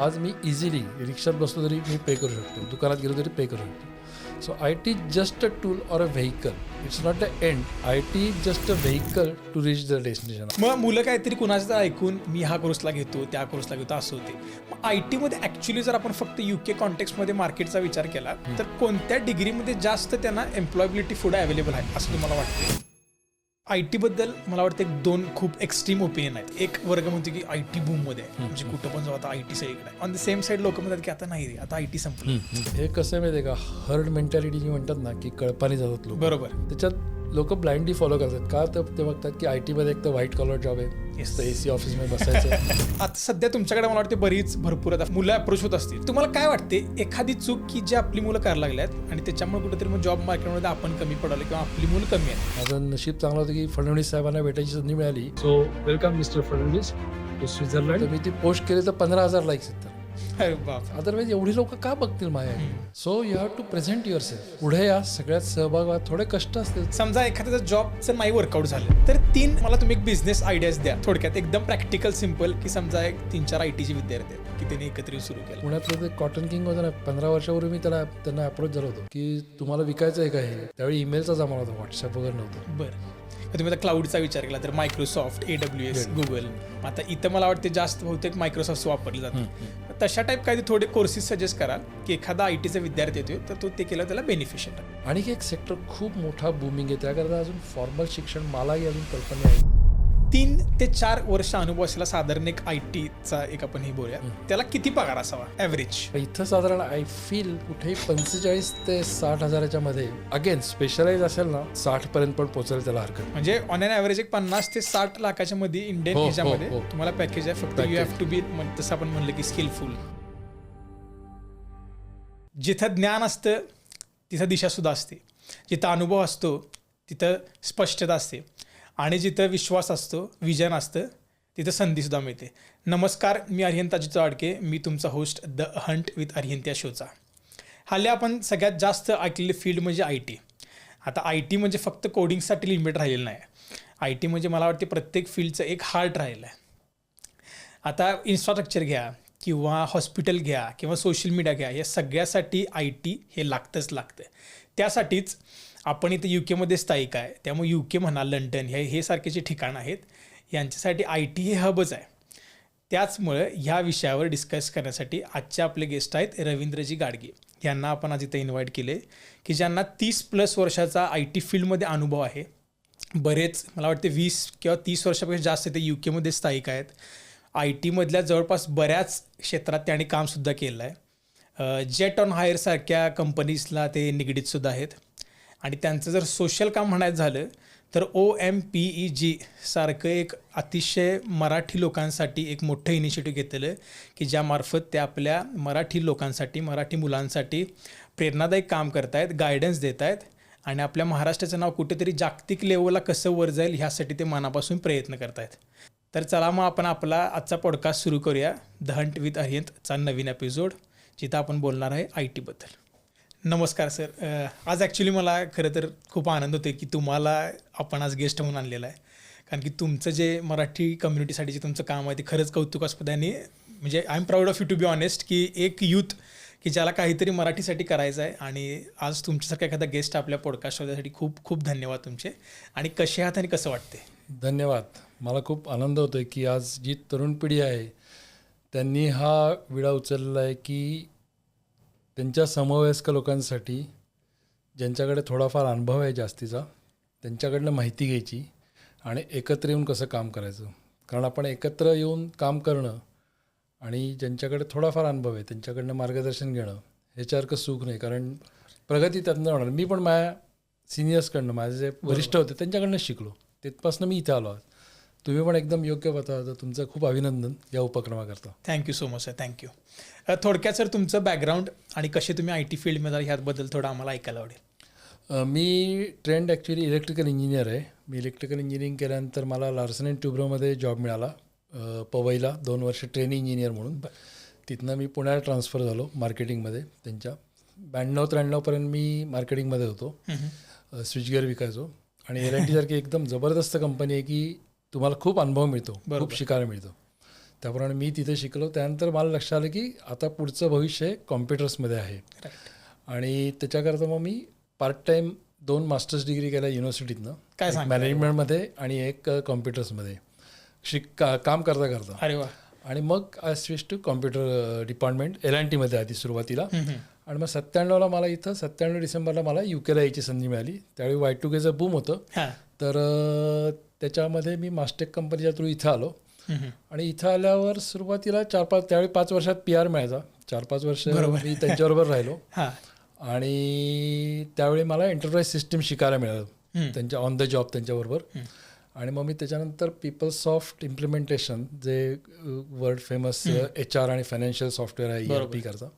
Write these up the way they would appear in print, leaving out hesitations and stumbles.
आज मी इझिली रिक्षात बसलो तरी मी पे करू शकतो, दुकानात गेलो तरी पे करू शकतो. So I T just a tool or a vehicle. It's not the end. I T just a vehicle to reach the destination. मग मुलं काहीतरी कुणाचं ऐकून मी हा कोर्सला घेतो त्या कोर्सला घेतो असं होते. मग आय टीमध्ये ॲक्च्युली जर आपण फक्त UK कॉन्टेक्स्टमध्ये मार्केटचा विचार केला तर कोणत्या डिग्रीमध्ये जास्त त्यांना एम्प्लॉयबिलिटी पुढे अवेलेबल आहे असं तुम्हाला वाटतं? आय टीबद्दल मला वाटतं एक दोन खूप एक्स्ट्रीम ओपिनियन आहेत. एक वर्ग म्हणते की आय टी बूममध्ये आहे, म्हणजे कुठं पण जाऊ आता आय टी सगळीकडे आहे. ऑन द सेम साईड लोक म्हणतात की आता नाही रे, आता आय टी संपलं. हे कसं आहे माहिती आहे का, हर्ड मेंटॅलिटी जी म्हणतात ना, की कळपाने जातात लोक. बरोबर. त्याच्यात लोक ब्लाइंडली फॉलो करतात. का तर ते बघतात की आय टीमध्ये एक तर व्हाईट कॉलर जॉब आहे, तर AC ऑफिसमध्ये बसायचं. आता सध्या तुमच्याकडे मला वाटते भरपूर आता मुलं अप्रोच होत असतील. तुम्हाला काय वाटते एखादी चूक की जी आपली मुलं करायला लागल्यात आणि त्याच्यामुळे कुठेतरी मग जॉब मार्केटमध्ये आपण कमी पडालो किंवा आपली मुलं कमी आहेत? माझं नशीब चांगलं होतं की फडणवीस साहेबांना भेटायची संधी मिळाली. So welcome mister Fadnavis to Switzerland. मी ती पोस्ट केली तर 15,000 लाईक्स येतात. अरे बाप. अदरवाईज एवढी लोक का बघतील माझ्या? So you have to present yourself. पुढे या, सगळ्यात सहभाग व्हा. थोडे कष्ट असतील. समजा एखाद्याचं जॉबचं नाही वर्कआउट झालं तर मला तुम्ही एक बिझनेस आयडियाज द्या थोडक्यात, एकदम प्रॅक्टिकल सिम्पल, की समजा एक 3-4 IT चे विद्यार्थी आहेत की त्यांनी एकत्रित सुरू केलं. पुण्यातलं ते कॉटन किंग होतं ना, 15 वर्षापूर्वी मी त्यांना अप्रोच झालो होतो की तुम्हाला विकायचं आहे का हे. त्यावेळी ईमेलचा जमाना होता, व्हॉट्सअप वगैरे नव्हतं. बरं. तुम्ही आता क्लाउडचा विचार केला तर मायक्रोसॉफ्ट, AWS, गुगल. आता इथं मला वाटते जास्त बहुतेक मायक्रोसॉफ्ट वापरले जातात. तशा टाईप काही थोडे कोर्सेस सजेस्ट कराल की एखादा IT चा विद्यार्थी येतोय तर तो ते केलं त्याला बेनिफिशियल आहे. आणि एक सेक्टर खूप मोठा बूमिंग आहे, त्याकरता अजून फॉर्मल शिक्षण मलाही अजून कल्पना आहे. 3 ते 4 वर्ष अनुभव असलेला साधारण एक IT चा एक आपण हे बोलूया, त्याला किती पगार असावा ॲव्हरेज? इथं साधारण आय फील कुठेही 45 ते 60 हजाराच्या मध्ये. अगेन स्पेशलाइज असेल ना 60 पर्यंत पण पोहोचेल त्याला हरकत. म्हणजे ऑन अन ॲव्हरेज एक 50 ते 60 लाखाच्या मध्ये इंडियन हो, ह्याच्यामध्ये हो. तुम्हाला पॅकेज आहे. फक्त यू हॅव टू बी, तसं आपण म्हणलं की स्किलफुल. जिथं ज्ञान असतं तिथं दिशा सुद्धा असते, जिथं अनुभव असतो तिथं स्पष्टता असते, आणि जिथं विश्वास असतो, विजन असतं, तिथं संधीसुद्धा मिळते. नमस्कार, मी अरिहंत अजित चव्हाडके. मी तुमचा host the hunt with Arihant या शोचा. हल्ली आपण सगळ्यात जास्त ऐकलेली फील्ड म्हणजे IT. आता IT म्हणजे फक्त कोडिंगसाठी लिमिट राहिलेलं नाही. IT म्हणजे मला वाटते प्रत्येक फील्डचं एक हार्ट राहिलं आहे. आता इन्फ्रास्ट्रक्चर घ्या किंवा हॉस्पिटल घ्या किंवा सोशल मीडिया घ्या, या सगळ्यासाठी IT हे लागतंच लागतं. त्यासाठीच आपण इथं UKमध्ये स्थायिक आहे. त्यामुळे UK म्हणा, लंडन हे सारखे जे ठिकाणं आहेत यांच्यासाठी IT हे हबच आहे. त्याचमुळं ह्या विषयावर डिस्कस करण्यासाठी आजचे आपले गेस्ट आहेत रवींद्रजी गाडगे. यांना आपण आज इथं इन्व्हाइट केले की ज्यांना 30+ वर्षाचा IT फील्डमध्ये अनुभव आहे. बरेच मला वाटते 20 किंवा 30 वर्षापेक्षा जास्त ते UKमध्ये स्थायिक आहेत. IT मधल्या जवळपास बऱ्याच क्षेत्रात त्यांनी कामसुद्धा केलं आहे. जेट ऑन हायर सारख्या कंपनीजला ते निगडीतसुद्धा आहेत. आणि त्यांचं जर सोशल काम म्हणायचं झालं तर OMPEG सारखं एक अतिशय मराठी लोकांसाठी एक मोठं इनिशिएटिव्ह घेतलेलं की ज्यामार्फत ते आपल्या मराठी लोकांसाठी, मराठी मुलांसाठी प्रेरणादायक काम करत आहेत, गायडन्स देत आहेत, आणि आपल्या महाराष्ट्राचं नाव कुठेतरी जागतिक लेवलला कसं वर जाईल ह्यासाठी ते मनापासून प्रयत्न करत आहेत. तर चला मग आपण आपला आजचा पॉडकास्ट सुरू करूया, द हंट विथ अरिहंतचा नवीन एपिसोड, जिथं आपण बोलणार आहे IT बद्दल. नमस्कार सर. आज ॲक्च्युली मला खरं तर खूप आनंद होतो की तुम्हाला आपण आज गेस्ट म्हणून आणलेला आहे, कारण की तुमचं जे मराठी कम्युनिटीसाठी जे तुमचं काम आहे ते खरंच कौतुकास्पद आहे. आणि म्हणजे I am proud of you to be honest की एक यूथ की ज्याला काहीतरी मराठीसाठी करायचं आहे, आणि आज तुमच्यासारखा एखादा गेस्ट आपल्या पॉडकास्ट होण्यासाठी खूप खूप धन्यवाद तुमचे. आणि कसे आहात आणि कसं वाटते? धन्यवाद. मला खूप आनंद होतो आहे की आज जी तरुण पिढी आहे त्यांनी हा विडा उचलला आहे की त्यांच्या समवयस्क लोकांसाठी, ज्यांच्याकडे थोडाफार अनुभव आहे जास्तीचा, त्यांच्याकडनं माहिती घ्यायची आणि एकत्र येऊन कसं काम करायचं. कारण आपण एकत्र येऊन काम करणं आणि ज्यांच्याकडे थोडाफार अनुभव आहे त्यांच्याकडनं मार्गदर्शन घेणं ह्याच्यासारखं सुख नाही, कारण प्रगती त्यातनं होणार. मी पण माझ्या सिनियर्सकडनं, माझे जे वरिष्ठ होते त्यांच्याकडनं शिकलो, तिथपासून मी इथं आलो आहे. तुम्ही पण एकदम योग्य होता. तुमचं खूप अभिनंदन या उपक्रमाकरता. Thank you so much sir, thank you. थोडक्यात सर तुमचं बॅकग्राऊंड आणि कसे तुम्ही IT फील्डमध्ये ह्याबद्दल थोडं आम्हाला ऐकायला आवडेल. मी ट्रेंड ॲक्च्युली इलेक्ट्रिकल इंजिनियर आहे. मी इलेक्ट्रिकल इंजिनिअरिंग केल्यानंतर मला लार्सन अँड ट्युब्रोमध्ये जॉब मिळाला पवईला 2 वर्ष ट्रेनिंग इंजिनियर म्हणून. तिथनं मी पुण्याला ट्रान्सफर झालो मार्केटिंगमध्ये. त्यांच्या 92-93 मी मार्केटिंगमध्ये होतो, स्विचगिअर विकायचो. आणि LNT सारखी एकदम जबरदस्त कंपनी आहे की तुम्हाला खूप अनुभव मिळतो, खूप शिकायला मिळतं. त्याप्रमाणे मी तिथे शिकलो. त्यानंतर मला लक्षात आलं की आता पुढचं भविष्य हे कॉम्प्युटर्समध्ये आहे. आणि त्याच्याकरता मग मी पार्ट टाईम 2 मास्टर्स डिग्री केल्या युनिव्हर्सिटीतनं. काय सांगता? मॅनेजमेंटमध्ये आणि एक कॉम्प्युटर्समध्ये काम करता करता. अरे वा. आणि मग I switch to computer department L&Tमध्ये आधी सुरुवातीला. आणि मग 97ला मला इथं 97 डिसेंबरला मला UKला यायची संधी मिळाली. त्यावेळी Y2Kचं बूम होतं. तर त्याच्यामध्ये मी मास्टेक कंपनीच्या थ्रू इथं आलो. आणि इथं आल्यावर सुरुवातीला 4-5 त्यावेळी 5 वर्षात PR मिळायचा. 4-5 वर्ष मी त्यांच्याबरोबर राहिलो. आणि त्यावेळी मला एंटरप्राइज सिस्टीम शिकायला मिळालं त्यांच्या ऑन द जॉब त्यांच्याबरोबर. आणि मग मी त्याच्यानंतर PeopleSoft इम्प्लिमेंटेशन जे वर्ल्ड फेमस HR आणि फायनान्शियल सॉफ्टवेअर आहे ERP करता,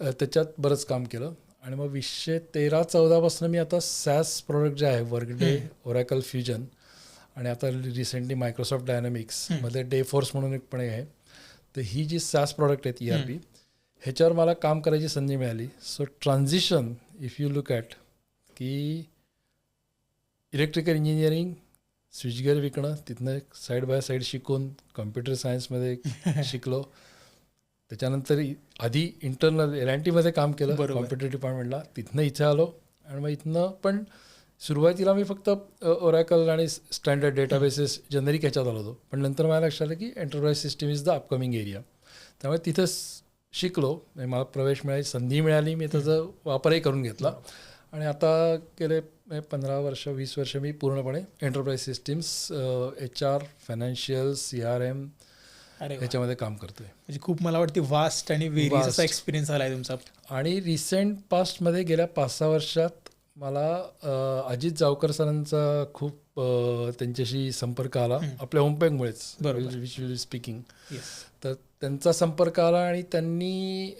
त्याच्यात बरंच काम केलं. आणि मग 2013-14 पासून मी आता SaaS प्रोडक्ट जे आहे वर्कडे, ओरॅकल फ्युजन आणि आता रिसेंटली मायक्रोसॉफ्ट डायनामिक्स मध्ये Dayforce म्हणून एक पण आहे. तर ही जी SaaS प्रोडक्ट आहेत ERP ह्याच्यावर मला काम करायची संधी मिळाली. So transition if you look at की इलेक्ट्रिकल इंजिनिअरिंग स्विचगेअर विकणं, तिथनं साईड बाय साईड शिकून कॉम्प्युटर सायन्समध्ये शिकलो. त्याच्यानंतर आधी इंटरनल L&Tमध्ये काम केलं कॉम्प्युटर डिपार्टमेंटला. तिथनं इथं आलो. आणि मग इथनं पण सुरुवातीला मी फक्त ओरॅकल आणि स्टँडर्ड डेटाबेसेस जेनेरिक ह्याच्यात आलो होतो. पण नंतर मला लक्षात आलं की enterprise system is the upcoming area. त्यामुळे तिथं शिकलो. मला प्रवेश मिळाली, संधी मिळाली, मी त्याचा वापरही करून घेतला. आणि आता गेले 15 वर्ष 20 वर्ष मी पूर्णपणे enterprise systems HR financial CRM ह्याच्यामध्ये काम करतोय. म्हणजे खूप मला वाटते वास्ट आणि वेरियस असा एक्सपिरियन्स आला आहे तुमचा. आणि रिसेंट पास्टमध्ये गेल्या 5-6 वर्षात मला अजित जावकर सरांचा खूप त्यांच्याशी संपर्क आला आपल्या होमपेगमुळेच, विज्युअली स्पीकिंग. तर त्यांचा संपर्क आला आणि त्यांनी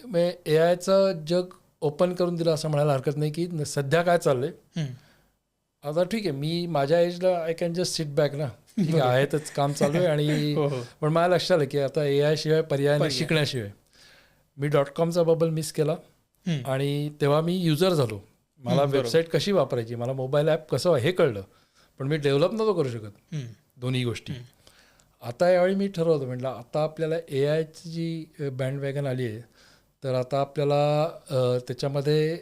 AIचं जग ओपन करून दिलं असं म्हणायला हरकत नाही. की सध्या काय चाललंय आता ठीक आहे, मी माझ्या एजला I can just sit back ना, ठीक आहे, आहेतच काम चालू आहे. आणि पण मला लक्षात आलं की आता AI शिवाय पर्याय नाही शिकण्याशिवाय. मी .comचा बबल मिस केला आणि तेव्हा मी युजर झालो. मला वेबसाईट कशी वापरायची, मला मोबाईल ॲप कसं हे कळलं. पण मी डेव्हलप नव्हतो करू शकत दोन्ही गोष्टी. आता यावेळी मी ठरवलं, म्हटलं आता आपल्याला AIची जी बँड वॅगन आली आहे, तर आता आपल्याला त्याच्यामध्ये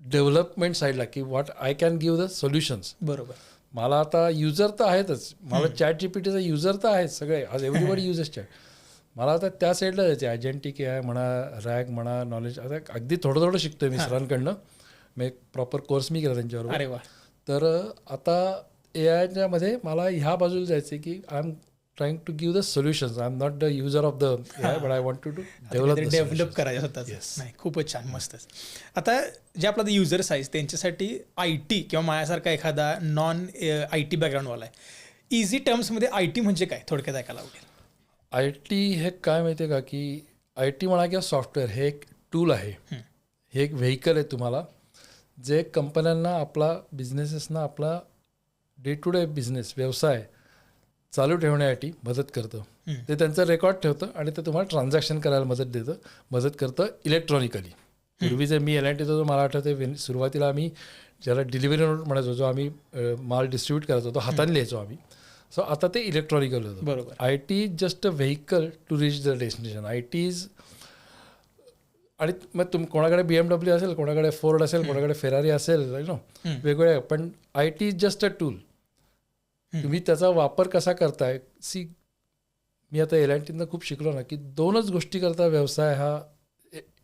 डेव्हलपमेंट साईडला की what I can give the solutions. बरोबर. मला आता युजर तर आहेतच, मला ChatGPTचा युजर तर आहेच सगळे, आज एव्हरीबडी युजेस चॅट. मला आता त्या साईडला जायचं, अजेंटिक AI म्हणा, रॅग म्हणा, नॉलेज. आता अगदी थोडं थोडं शिकतोय मी सरांकडनं. मी एक प्रॉपर कोर्स मी केला त्यांच्याबरोबर. अरे वा. तर आता AIच्या मध्ये मला ह्या बाजूला जायचं की I am trying to give the solutions. I am not the user of the AI, but I want to develop करायचं स्वतःच. नाही, खूपच छान, मस्तच. आता जे आपला युजर्स आहेत त्यांच्यासाठी IT किंवा माझ्यासारखा एखादा नॉन IT बॅकग्राऊंडवाला आहे, इझी टर्म्समध्ये IT म्हणजे काय थोडक्यात ऐकायला आवडेल. IT हे काय माहिती आहे का, की IT म्हणा किंवा सॉफ्टवेअर हे एक टूल आहे, हे एक व्हेकल आहे तुम्हाला, जे कंपन्यांना आपला बिझनेसेसना आपला डे टू डे बिझनेस व्यवसाय चालू ठेवण्यासाठी मदत करतं. ते त्यांचं रेकॉर्ड ठेवतं आणि ते तुम्हाला ट्रान्झॅक्शन करायला मदत करतं इलेक्ट्रॉनिकली. पूर्वी जे मी L&Tचा जो मला आठवतं, सुरुवातीला आम्ही ज्याला डिलिव्हरी नोट म्हणायचो, जो आम्ही माल डिस्ट्रीब्यूट करायचो होतो, हाताने लिहायचो आम्ही. सो आता ते इलेक्ट्रॉनिकल होतं. बरोबर. IT is just a vehicle to reach the destination. IT is, आणि मग कोणाकडे BMW असेल, कोणाकडे फोर्ड असेल, कोणाकडे फेरारी असेल, वेगवेगळे, पण IT is just a tool. तुम्ही त्याचा वापर कसा करताय. मी आता L&Tनं खूप शिकलो ना, की 2च गोष्टी करता व्यवसाय हा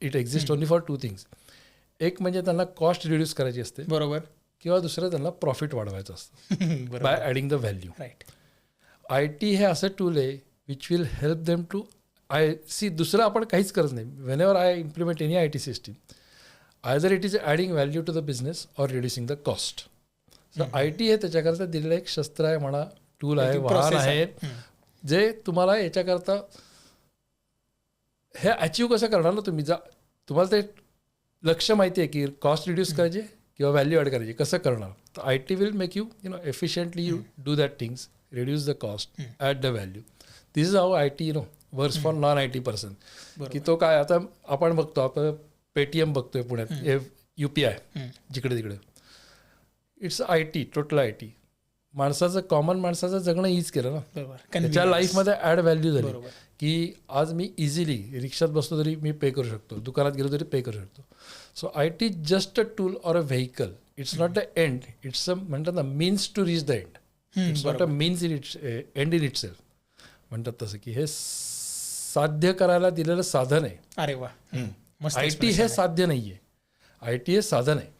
it exist only for 2 things. एक म्हणजे त्यांना कॉस्ट रिड्यूस करायची असते, बरोबर, किंवा दुसरं त्यांना प्रॉफिट वाढवायचं असतं by adding the value. Right. IT हे असं टूल आहे which will help them to दुसरं आपण काहीच करत नाही. Whenever I implement any IT system, either it is adding value to the business or reducing the cost. So IT हे त्याच्याकरता दिलेलं एक शस्त्र आहे म्हणा, टूल आहे, वाहन आहे, जे तुम्हाला याच्याकरता हे अचीव कसं करणार ना तुम्ही. तुम्हाला ते लक्ष माहिती आहे की कॉस्ट रिड्यूस करायचे किंवा व्हॅल्यू ॲड करायची, कसं करणार. तर IT will make you efficiently you do that things, reduce the cost, add the value. This is how IT works for non IT person. की तो काय, आता आपण बघतो, आपण Paytm बघतोय पुण्यात, UPI जिकडे तिकडे, इट्स IT, टोटल IT. माणसाचं कॉमन माणसाचं जगणं ईज केलं ना. बरोबर. त्याच्या Convenience. लाईफमध्ये ॲड व्हॅल्यू झाली बरोबर. की आज मी इझिली रिक्षात बसलो तरी मी पे करू शकतो, दुकानात गेलो तरी पे करू शकतो. So IT just a tool or a vehicle. It's not the end, it's a म्हणतात ना means to reach the end. It's not a means in its end in itself. म्हणतात तसं की हे साध्य करायला दिलेलं साधन आहे. अरे वा. मस्त IT expression हे आहे. साध्य नाही आहे, IT हे साधन आहे.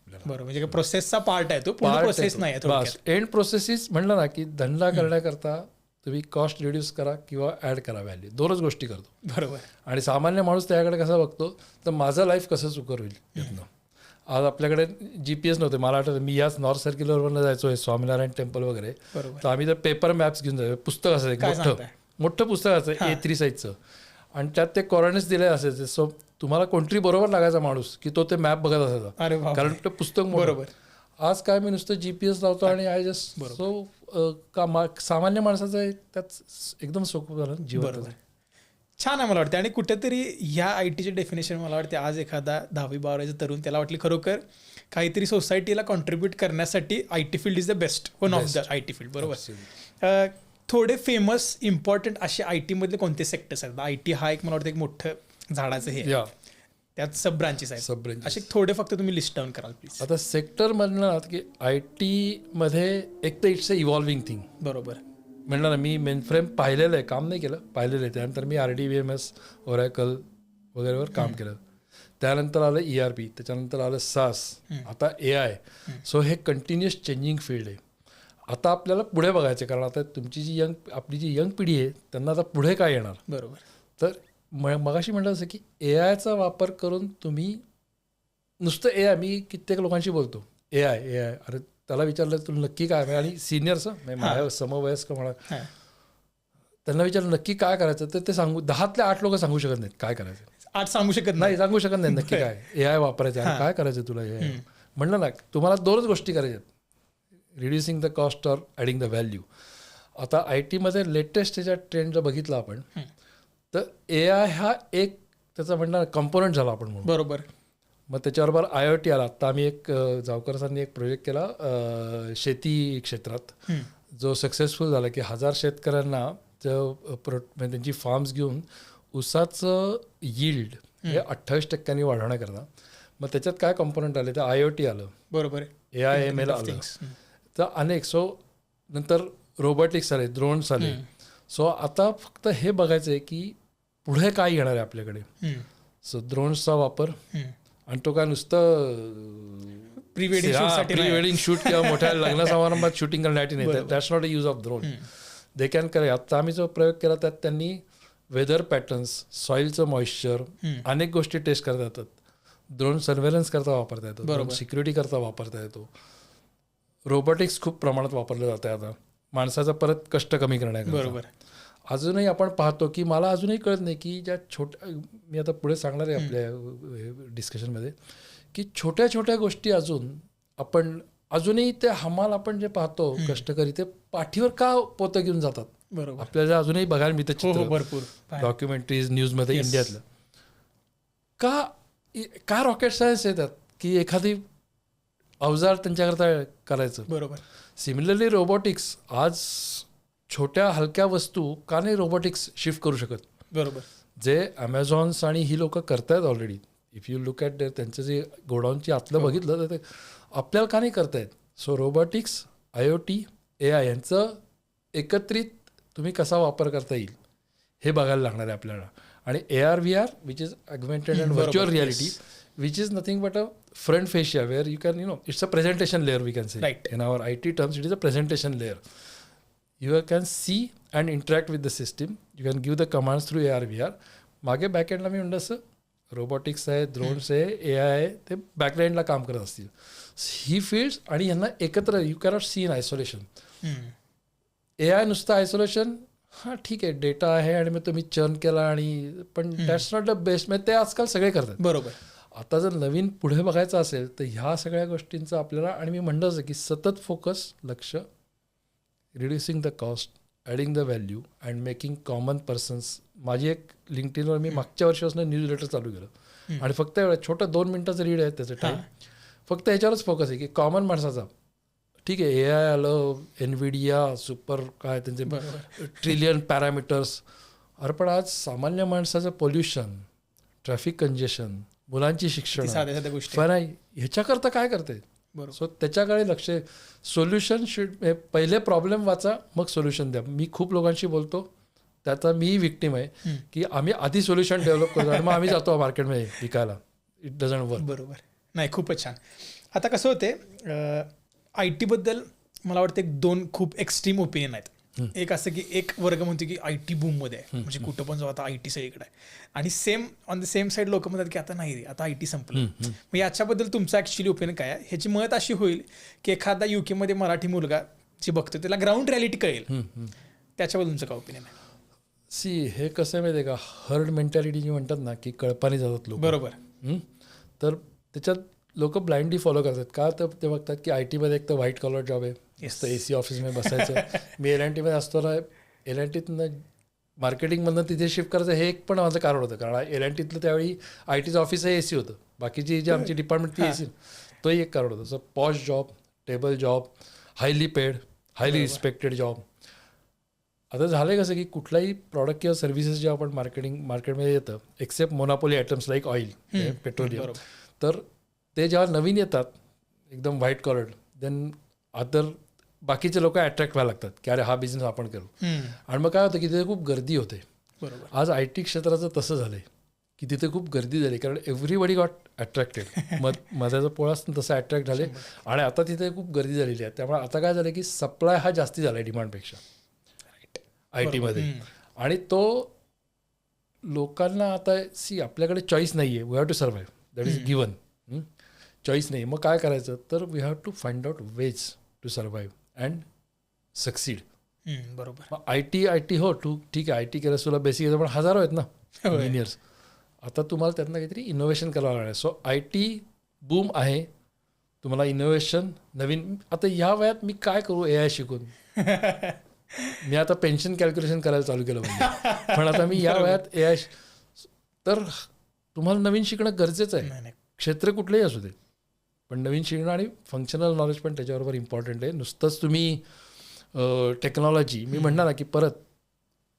बरोबर. म्हणजे प्रोसेसचा पार्ट आहे तो, पूर्ण प्रोसेस नाही आहे थोडक्यात. बस एंड प्रोसेस म्हणलं ना की धंदा करण्याकरता तुम्ही कॉस्ट रिड्यूस करा किंवा ॲड करा व्हॅल्यू, दोनच गोष्टी करतो. बरोबर. आणि सामान्य माणूस त्याकडे कसा बघतो, तर माझं लाईफ कसं सुकर होईल यातनं. आज आपल्याकडे GPS नव्हते. मला आठवतं मी याच नॉर्थ सर्क्युलरवरनं जायचो आहे स्वामीनारायण टेम्पल वगैरे. बरोबर. तर आम्ही तर पेपर मॅप्स घेऊन जायचो. पुस्तक असायचं काय मोठं सांगताय? मोठं पुस्तक असायचं A3 साईजचं, आणि त्यात ते कॉर्डिनेट्स दिले असायचे. सो तुम्हाला कोणतरी बरोबर लागायचा माणूस की तो ते मॅप बघत असायचा, अरे वा. कारण ते पुस्तक मोठं. बरोबर. आज काय मी नुसतं GPS लावतो आणि आय जस्ट सामान्य माणसाचं आहे, त्यात एकदम सोपं झालं जीवन. बरोबर. छान आहे मला वाटतं. आणि कुठेतरी ह्या ITचे डेफिनेशन मला वाटते आज एखादा 10वी-12वीचा तरुण त्याला वाटली खरोखर काहीतरी सोसायटीला कॉन्ट्रीब्यूट करण्यासाठी IT field is the best one of the IT field. बरोबर. थोडे फेमस इम्पॉर्टंट असे IT मधले कोणते सेक्टर्स आहेत? IT हा एक मला वाटतं एक मोठं झाडाचं हे आहे. या त्यात सब ब्रांचेस आहेत. सब ब्रँच. असे थोडे फक्त तुम्ही लिस्ट डाऊन कराल प्लीज. आता सेक्टर म्हणलं ना की IT मध्ये एक तर इट्स अ इव्हॉल्विंग थिंग. बरोबर. म्हणलं ना मी मेनफ्रेम पाहिलेलं आहे, काम नाही केलं, पाहिलेलं आहे. त्यानंतर मी RDBMS ओरॅकल वगैरेवर काम केलं. त्यानंतर आलं ERP, त्याच्यानंतर आलं SAS, आता AI. सो हे कंटिन्युअस चेंजिंग फील्ड आहे. आता आपल्याला पुढे बघायचं, कारण आता तुमची जी आपली जी यंग पिढी आहे त्यांना आता पुढे काय येणार. बरोबर. तर मगाशी म्हटलं असं की AIचा वापर करून तुम्ही नुसतं AI, मी कित्येक लोकांशी बोलतो AI अरे त्याला विचारलं तुला नक्की काय, आणि सिनियर्स माझ्या समवयस्क म्हणा, हां. त्यांना विचारलं नक्की काय करायचं, तर ते सांगू 10तले 8 लोक सांगू शकत नाहीत काय करायचं. आज सांगू शकत नाही सांगू शकत नाही नक्की काय AI वापरायचं आणि काय करायचं तुला AI. म्हणलं ना तुम्हाला दोनच गोष्टी करायच्यात, reducing the cost or adding the value. आता IT मध्ये लेटेस्ट त्याच्या ट्रेंड जर बघितला आपण, तर AI हा एक त्याचा म्हणणार कंपोनंट झाला आपण म्हणून. बरोबर. मग त्याच्याबरोबर IoT आला. आता आम्ही एक जावकर सरांनी एक प्रोजेक्ट केला शेती क्षेत्रात, जो सक्सेसफुल झाला की 1000 शेतकऱ्यांना म्हणजे त्यांची फार्म्स घेऊन ऊसाचं यील्ड हे 28% वाढवण्याकरता. मग त्याच्यात काय कंपोनंट आले, तर IoT आलं, बरोबर. AI ML आलं, तर अनेक. सो नंतर रोबोटिक्स आले, ड्रोन्स आले. सो आता फक्त हे बघायचं आहे की पुढे काय येणार आहे आपल्याकडे. सो ड्रोन्सचा वापर, आणि तो काय नुसतं प्री वेडिंग शूट किंवा मोठ्या लग्न समारंभात शूटिंग करण्यासाठी नाही. That's not a use of drone. They can करे. आता आम्ही जो प्रयोग केला त्यात त्यांनी वेदर पॅटर्न्स, सॉईलचं मॉइश्चर, अनेक गोष्टी टेस्ट करता येतात. ड्रोन सर्व्हेलन्स करता वापरता येतो, ड्रोन सिक्युरिटी करता वापरता येतो. रोबोटिक्स खूप प्रमाणात वापरलं जातं आता माणसाचं परत कष्ट कमी करण्याकरता. बरोबर. अजूनही आपण पाहतो की मला अजूनही कळत नाही की ज्या छोट्या, मी आता पुढे सांगणार आहे आपल्या डिस्कशनमध्ये, की छोट्या छोट्या गोष्टी आपण अजूनही ते हमाल आपण जे पाहतो कष्टकरी, ते पाठीवर का पोतं घेऊन जातात. बरोबर. आपल्याला अजूनही बघायला मिळतं चित्र, भरपूर डॉक्युमेंटरीज न्यूजमध्ये इंडियातलं. का रॉकेट सायन्स येतात की एखादी अवजार त्यांच्याकरता करायचं. बरोबर. सिमिलरली रोबोटिक्स, आज छोट्या हलक्या वस्तू का नाही रोबोटिक्स शिफ्ट करू शकत. बरोबर. जे ॲमेझॉन्स आणि ही लोक करतायत already. If you look at त्यांचं जे गोडाऊनची आतलं बघितलं तर ते आपल्याला का नाही करतायत. सो रोबोटिक्स, IoT, AI यांचं एकत्रित तुम्ही कसा वापर करता येईल हे बघायला लागणार आहे आपल्याला. आणि AR/VR which is augmented and virtual reality, which is nothing but a front fascia where you can it's a presentation layer, we can say in our IT terms it is a presentation layer. You can see and interact with the system. You can give the commands through AR/VR. मागे बॅकएंडला मी म्हणलं असं robotics आहे, drones आहे, AI आहे, ते बॅकएंडला काम करत असतील. ही फील्ड्स आणि यांना एकत्र you cannot see in isolation. AI नुसतं आयसोलेशन, हां ठीक आहे डेटा आहे आणि मग तुम्ही चर्न केला, आणि पण दॅट्स नॉट द बेस्ट. म्हणजे ते आजकाल सगळे करतात. बरोबर. आता जर नवीन पुढे बघायचं असेल तर ह्या सगळ्या गोष्टींचं आपल्याला, आणि मी म्हणलं असं की सतत फोकस, लक्ष, reducing the cost, adding the value and making common persons. माझी एक लिंक्डइनवर मी मागच्या वर्षीपासून न्यूजलेटर चालू केलं, आणि फक्त एवढं छोटं 2 मिनिटाचं रीड आहे त्याचं टाईम, फक्त ह्याच्यावरच फोकस आहे की कॉमन माणसाचा, ठीक आहे ए आय आलं, एनव्हिडिया सुपर काय त्यांचे ट्रिलियन पॅरामीटर्स. अरे पण आज सामान्य माणसाचं पोल्युशन, ट्रॅफिक कंजेशन, मुलांची शिक्षण, साध्या साध्या गोष्टी फराई, ह्याच्याकरता काय करते. बरोबर. सो त्याच्याकडे लक्ष. सोल्युशन पहिले प्रॉब्लेम वाचा, मग सोल्युशन द्या. मी खूप लोकांशी बोलतो, त्याचा मी विक्टीम आहे की आम्ही आधी सोल्युशन डेव्हलप करतो आणि मग आम्ही जातो मार्केटमध्ये विकायला. It doesn't work. बरोबर. नाही, खूपच छान. आता कसं होते, आय टीबद्दल मला वाटतं एक दोन खूप एक्स्ट्रीम ओपिनियन आहेत. एक असं की एक वर्ग म्हणतो की आय टी बूममध्ये आहे, म्हणजे कुठं पण जाऊ आता आय टी सगळीकडे आहे. आणि same on the same side लोक म्हणतात की आता नाही रे, आता आय टी संपलं. मग याच्याबद्दल तुमचं ॲक्च्युली ओपिनियन काय आहे? ह्याची मत अशी होईल की एखादा युकेमध्ये मराठी मुलगा जे बघतो त्याला ग्राउंड रिॲलिटी कळेल, त्याच्याबद्दल तुमचं काय ओपिनियन आहे? हे कसं आहे माहिती आहे का, हर्ड मेंटॅलिटी जी म्हणतात ना, की कळपाने जातात लोक. बरोबर. तर त्याच्यात लोक ब्लाइंडली फॉलो करतात. का तर ते बघतात की आय टीमध्ये एक तर व्हाईट कॉलर जॉब आहे, तर ए सी ऑफिसमध्ये बसायचं. मी एल एन टीमध्ये असतो ना, एल एन टीतनं मार्केटिंगमधनं तिथे शिफ्ट करायचं हे एक पण माझं कारण होतं. कारण एल एन टीतलं त्यावेळी आय टीचं ऑफिस हे ए सी होतं, बाकीची जी आमची डिपार्टमेंट ती ए सी, तोही एक कारण होतं. So posh job, table job, highly paid, highly respected job. आता झालं कसं की कुठलाही प्रॉडक्ट किंवा सर्व्हिसेस जे आपण मार्केटमध्ये येतं, except monopoly items like oil, petroleum, तर ते जेव्हा नवीन येतात एकदम व्हाईट कॉलर, देन अदर बाकीचे लोक अट्रॅक्ट व्हायला लागतात की अरे हा बिझनेस आपण करू. आणि मग काय होतं की तिथे खूप गर्दी होते. बरोबर. आज आय टी क्षेत्राचं तसं झालं आहे की तिथे खूप गर्दी झाली, कारण एव्हरीबडी गॉट अट्रॅक्टेड. मधाचा पोळा तसं अट्रॅक्ट झाले आणि आता तिथे खूप गर्दी झालेली आहे. त्यामुळे आता काय झालं की सप्लाय हा जास्ती झाला आहे डिमांडपेक्षा आय टीमध्ये. आणि तो लोकांना आता आपल्याकडे चॉईस नाही आहे. We have to survive, that is given. Choice नाही, मग काय करायचं, तर we have to find out ways to survive and succeed. बरोबर. मग आय टी हो ठीक आहे, आय टी केलं तुला बेसिक येतं, पण हजारो आहेत ना इंजिनियर्स. आता तुम्हाला त्यातनं काहीतरी इनोव्हेशन करावं लागणार. सो आय टी बूम आहे, तुम्हाला इनोव्हेशन नवीन. आता ह्या वयात मी काय करू ए आय शिकून? मी आता पेन्शन कॅल्क्युलेशन करायला चालू केलं म्हणजे, पण आता मी या वयात ए आय. तर तुम्हाला नवीन शिकणं गरजेचं आहे, क्षेत्र कुठलंही असू दे, पण नवीन शिकणं आणि फंक्शनल नॉलेज पण त्याच्याबरोबर इम्पॉर्टंट आहे. नुसतंच तुम्ही टेक्नॉलॉजी, मी म्हणणार ना की परत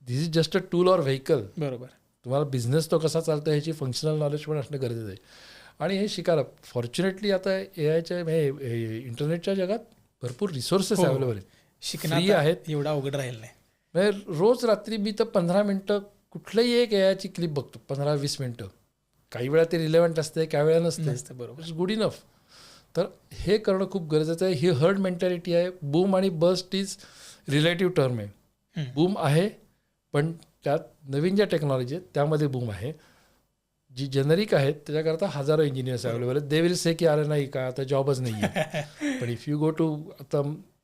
this is just a tool or vehicle. बरोबर. तुम्हाला बिझनेस तो कसा चालतो ह्याची फंक्शनल नॉलेज पण असणं गरजेचं आहे. आणि हे शिकायला फॉर्च्युनेटली आता ए आयच्या इंटरनेटच्या जगात भरपूर रिसोर्सेस अवेलेबल आहेत, शिकणं आहेत, एवढा अवघड राहील नाही. म्हणजे रोज रात्री मी तर 15 मिनटं कुठलंही एक ए आयची क्लिप बघतो, 15-20 मिनटं. काही वेळा ते रिलेव्हंट असते, काही वेळा नसते. बरोबर. It's good enough. तर हे करणं खूप गरजेचं आहे. ही हर्ड मेंटॅलिटी आहे. बूम आणि बस्ट इज रिलेटिव्ह टर्म आहे. बूम आहे, पण त्यात नवीन ज्या टेक्नॉलॉजी आहेत त्यामध्ये बूम आहे. जी जेनरिक आहेत त्याच्याकरता हजारो इंजिनियर्स अवेलेबल आहेत. दे विल से की अरे नाही का आता जॉबच नाही आहे. पण इफ यू गो टू, आता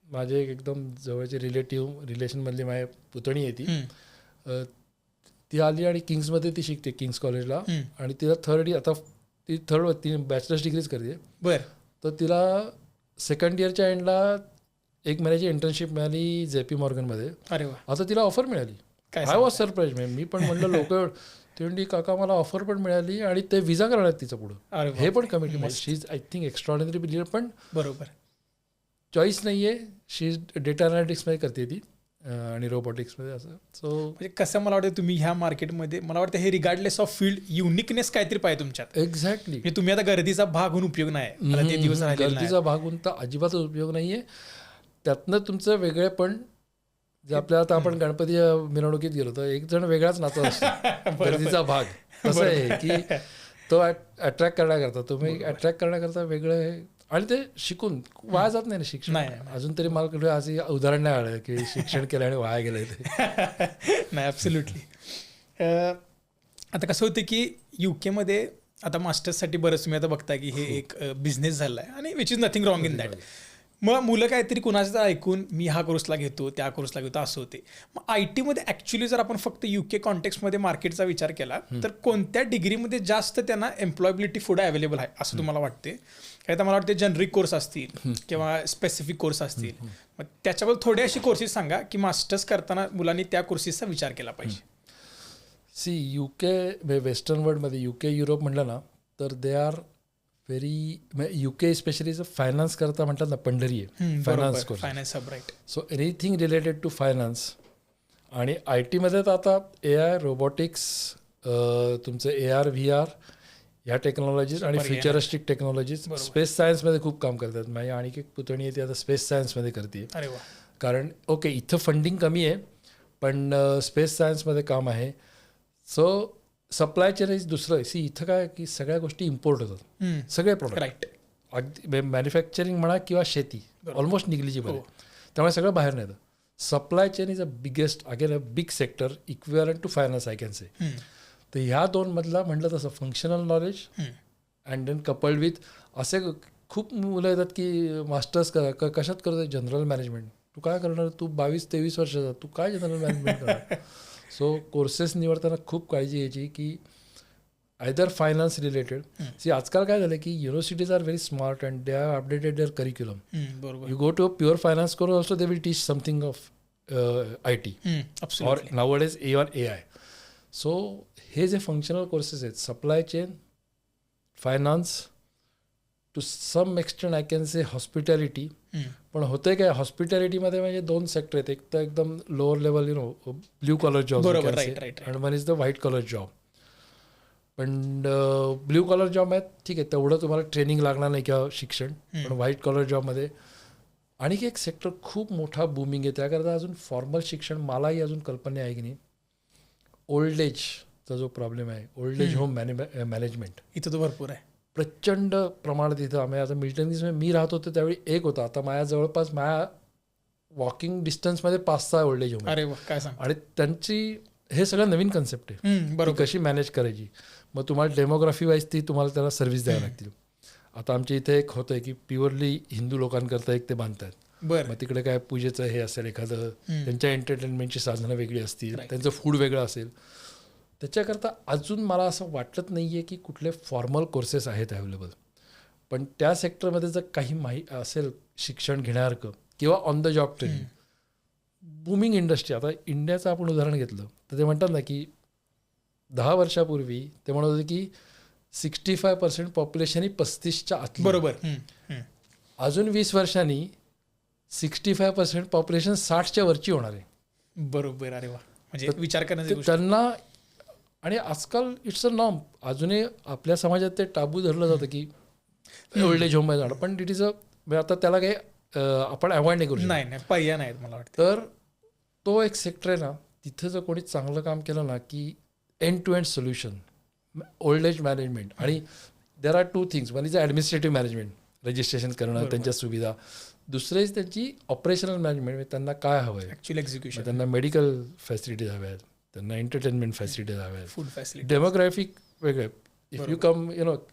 माझे एकदम जवळचे रिलेशनमधली माझी पुतणी आहे ती आली आणि किंग्समध्ये ती शिकते, किंग्स कॉलेजला. आणि तिला ती बॅचलर्स डिग्रीज करते. बरं. तर तिला सेकंड इयरच्या एंडला 1 महिन्याची इंटर्नशिप मिळाली JP मॉर्गनमध्ये. अरे वा. आता तिला ऑफर मिळाली. I was surprise. मी पण म्हणलं लोक ते म्हणली काका मला ऑफर पण मिळाली आणि ते विजा करणार आहेत तिचं पुढं. हे पण commitment. She is I think extraordinary believer. पण बरोबर चॉईस नाही आहे. शी इज डेटा अनालिटिक्समध्ये करते ती आणि रोबोटिक्समध्ये असं. सो म्हणजे कसं मला वाटतं तुम्ही ह्या मार्केटमध्ये, मला वाटतं हे रिगार्डलेस ऑफ फील्ड युनिकनेस काहीतरी पाहिजे तुमच्यात. एक्झॅक्टली. म्हणजे तुम्ही आता गर्दीचा भाग होऊन उपयोग नाही. मला ते दिवस राहिलेले नाही. गर्दीचा भाग होऊन तर अजिबातच उपयोग नाही आहे. त्यातनं तुमचं वेगळेपण जे आपल्या आता आपण गणपती मिरवणुकीत गेलो तर एक जण वेगळाच नाचत असतो. गर्दीचा भाग तसं आहे की तो अट्रॅक्ट करण्याकरता, तुम्ही अट्रॅक्ट करण्याकरता वेगळं आहे. आणि ते शिकून वाया जात नाही ना शिक्षण. अजून तरी मला आज उदाहरण नाही आलं की शिक्षण केलं आणि वाया गेलं ते. नाही, ॲब्सोल्युटली. आता कसं होतं की युकेमध्ये आता मास्टर्ससाठी बरंच तुम्ही आता बघता की हे एक बिझनेस झाला आहे आणि which is nothing wrong in that. मग मुलं काहीतरी कुणाचं तर ऐकून मी हा कोर्सला घेतो, त्या कोर्सला घेतो, असं होते. मग आय टीमध्ये ॲक्च्युली जर आपण फक्त UK कॉन्टेक्स्टमध्ये मार्केटचा विचार केला तर कोणत्या डिग्रीमध्ये जास्त त्यांना एम्प्लॉयबिलिटी पुढे अवेलेबल आहे असं तुम्हाला वाटते? काही तर मला वाटते जनरिक कोर्स असतील किंवा स्पेसिफिक कोर्स असतील. मग त्याच्याबद्दल थोडे असे कोर्सेस सांगा की मास्टर्स करताना मुलांनी त्या कोर्सेसचा विचार केला पाहिजे. UK वेस्टर्न वर्ल्डमध्ये UK युरोप म्हटलं ना तर they are very UK specially finance करता म्हणतात ना पंढरी आहे फायनान्स कोर्स. फायनान्स सब right. So anything related to finance आणि IT मध्ये तर आता AI रोबोटिक्स तुमचं AR VR ह्या टेक्नॉलॉजीज आणि पर्याय. फ्युचरिस्टिक टेक्नॉलॉजीज बरोबर. स्पेस सायन्समध्ये खूप काम करतात. माझी आणि एक पुतणी आहे ती आता स्पेस सायन्समध्ये करते. अरे वा. कारण ओके इथं फंडिंग कमी आहे पण स्पेस सायन्समध्ये काम आहे. सो सप्लाय चेन इज दुसरं इथं काय की सगळ्या गोष्टी इम्पोर्ट होतात सगळे प्रोडक्ट राईट. अगदी मॅन्युफॅक्चरिंग म्हणा किंवा शेती बरोबर. ऑलमोस्ट निग्लिजिबल आहे. हो. त्यामुळे सगळं बाहेर नाही येतं. Supply chain is a biggest again a big sector equivalent to finance I can say. तर ह्या दोन मधला म्हटलं तसं functional knowledge and then coupled with असे खूप मुलं येतात की मास्टर्स कशात करतो जनरल मॅनेजमेंट. तू काय करणार तू 22-23 वर्षाचा तू काय जनरल मॅनेजमेंट करणार. सो कोर्सेस निवडताना खूप काळजी घ्यायची की आयदर फायनान्स रिलेटेड. सी आजकाल काय झालं की universities are very smart and they are updated their curriculum. बरोबर. You go to a pure finance course also they will teach something of IT or nowadays even AI. So हे जे functional courses आहेत supply chain finance to some extent I can say hospitality. पण होते काय हॉस्पिटॅलिटीमध्ये म्हणजे दोन sector आहेत. एक तर एकदम lower level blue collar job बरोबर. Right right. And one is the white collar job. पण ब्ल्यू कलर जॉब आहेत ठीक आहे तेवढं तुम्हाला ट्रेनिंग लागणार नाही किंवा शिक्षण. पण व्हाईट कलर जॉबमध्ये आणखी एक सेक्टर खूप मोठा बूमिंग आहे. त्याकरता अजून फॉर्मल शिक्षण मलाही अजून कल्पना आहे की नाही. ओल्ड एजचा जो प्रॉब्लेम आहे ओल्ड एज होम मॅनेजमेंट इथं तो भरपूर आहे प्रचंड प्रमाणात. इथं आम्ही आता मिल्टन मध्ये मी राहत होतो त्यावेळी एक होता. आता माझ्या जवळपास माझ्या वॉकिंग डिस्टन्समध्ये 5-6 ओल्ड एज होम. अरे वा काय सांग. आणि त्यांची हे सगळं नवीन कन्सेप्ट आहे बरोबर. कशी मॅनेज करायची. मग तुम्हाला डेमोग्राफी वाईज ती तुम्हाला त्याला सर्व्हिस द्यावी लागतील. आता आमच्या इथे एक होतं की प्युअरली हिंदू लोकांकरता एक ते बांधतात. बरं. मग तिकडे काय पूजेचं हे असेल एखादं त्यांच्या एंटरटेनमेंटची साधनं वेगळी असतील त्यांचं फूड वेगळं असेल. त्याच्याकरता अजून मला असं वाटत नाही आहे की कुठले फॉर्मल कोर्सेस आहेत अवेलेबल. पण त्या सेक्टरमध्ये जर काही असेल शिक्षण घेण्यासारखं किंवा on the job training booming industry. आता इंडियाचं आपण उदाहरण घेतलं तर ते म्हणतात ना की 10 वर्षापूर्वी ते म्हणत होते की 65% पॉप्युलेशन ही 35च्या आतली. बरोबर. अजून 20 वर्षांनी 65% पॉप्युलेशन 60च्या वरची होणार आहे. बरोबर. अरे वा. म्हणजे विचार करण्याची त्यांना आणि आजकाल इट्स अ नॉर्म. अजूनही आपल्या समाजात ते टाबू धरलं जातं की ओल्ड एज होममध्ये जाणं. पण इट इज आता त्याला काही आपण अवॉइड नाही करू शकतो. नाही पर्याय नाहीत मला वाटतं. तर तो एक सेक्टर आहे ना तिथं जर कोणी चांगलं काम केलं ना की end to end solution old age management. आणि there are 2 things. One is administrative management registration करणं त्यांच्या सुविधा. दुसरं इज त्यांची ऑपरेशनल मॅनेजमेंट त्यांना काय हवं आहे ॲक्च्युअली एक्झिक्युशन. त्यांना मेडिकल फॅसिलिटीज हव्या आहेत त्यांना एंटरटेनमेंट फॅसिलिटीज हव्या आहेत फूड फॅसिलिटी. डेमोग्राफिक वेगळे. If you come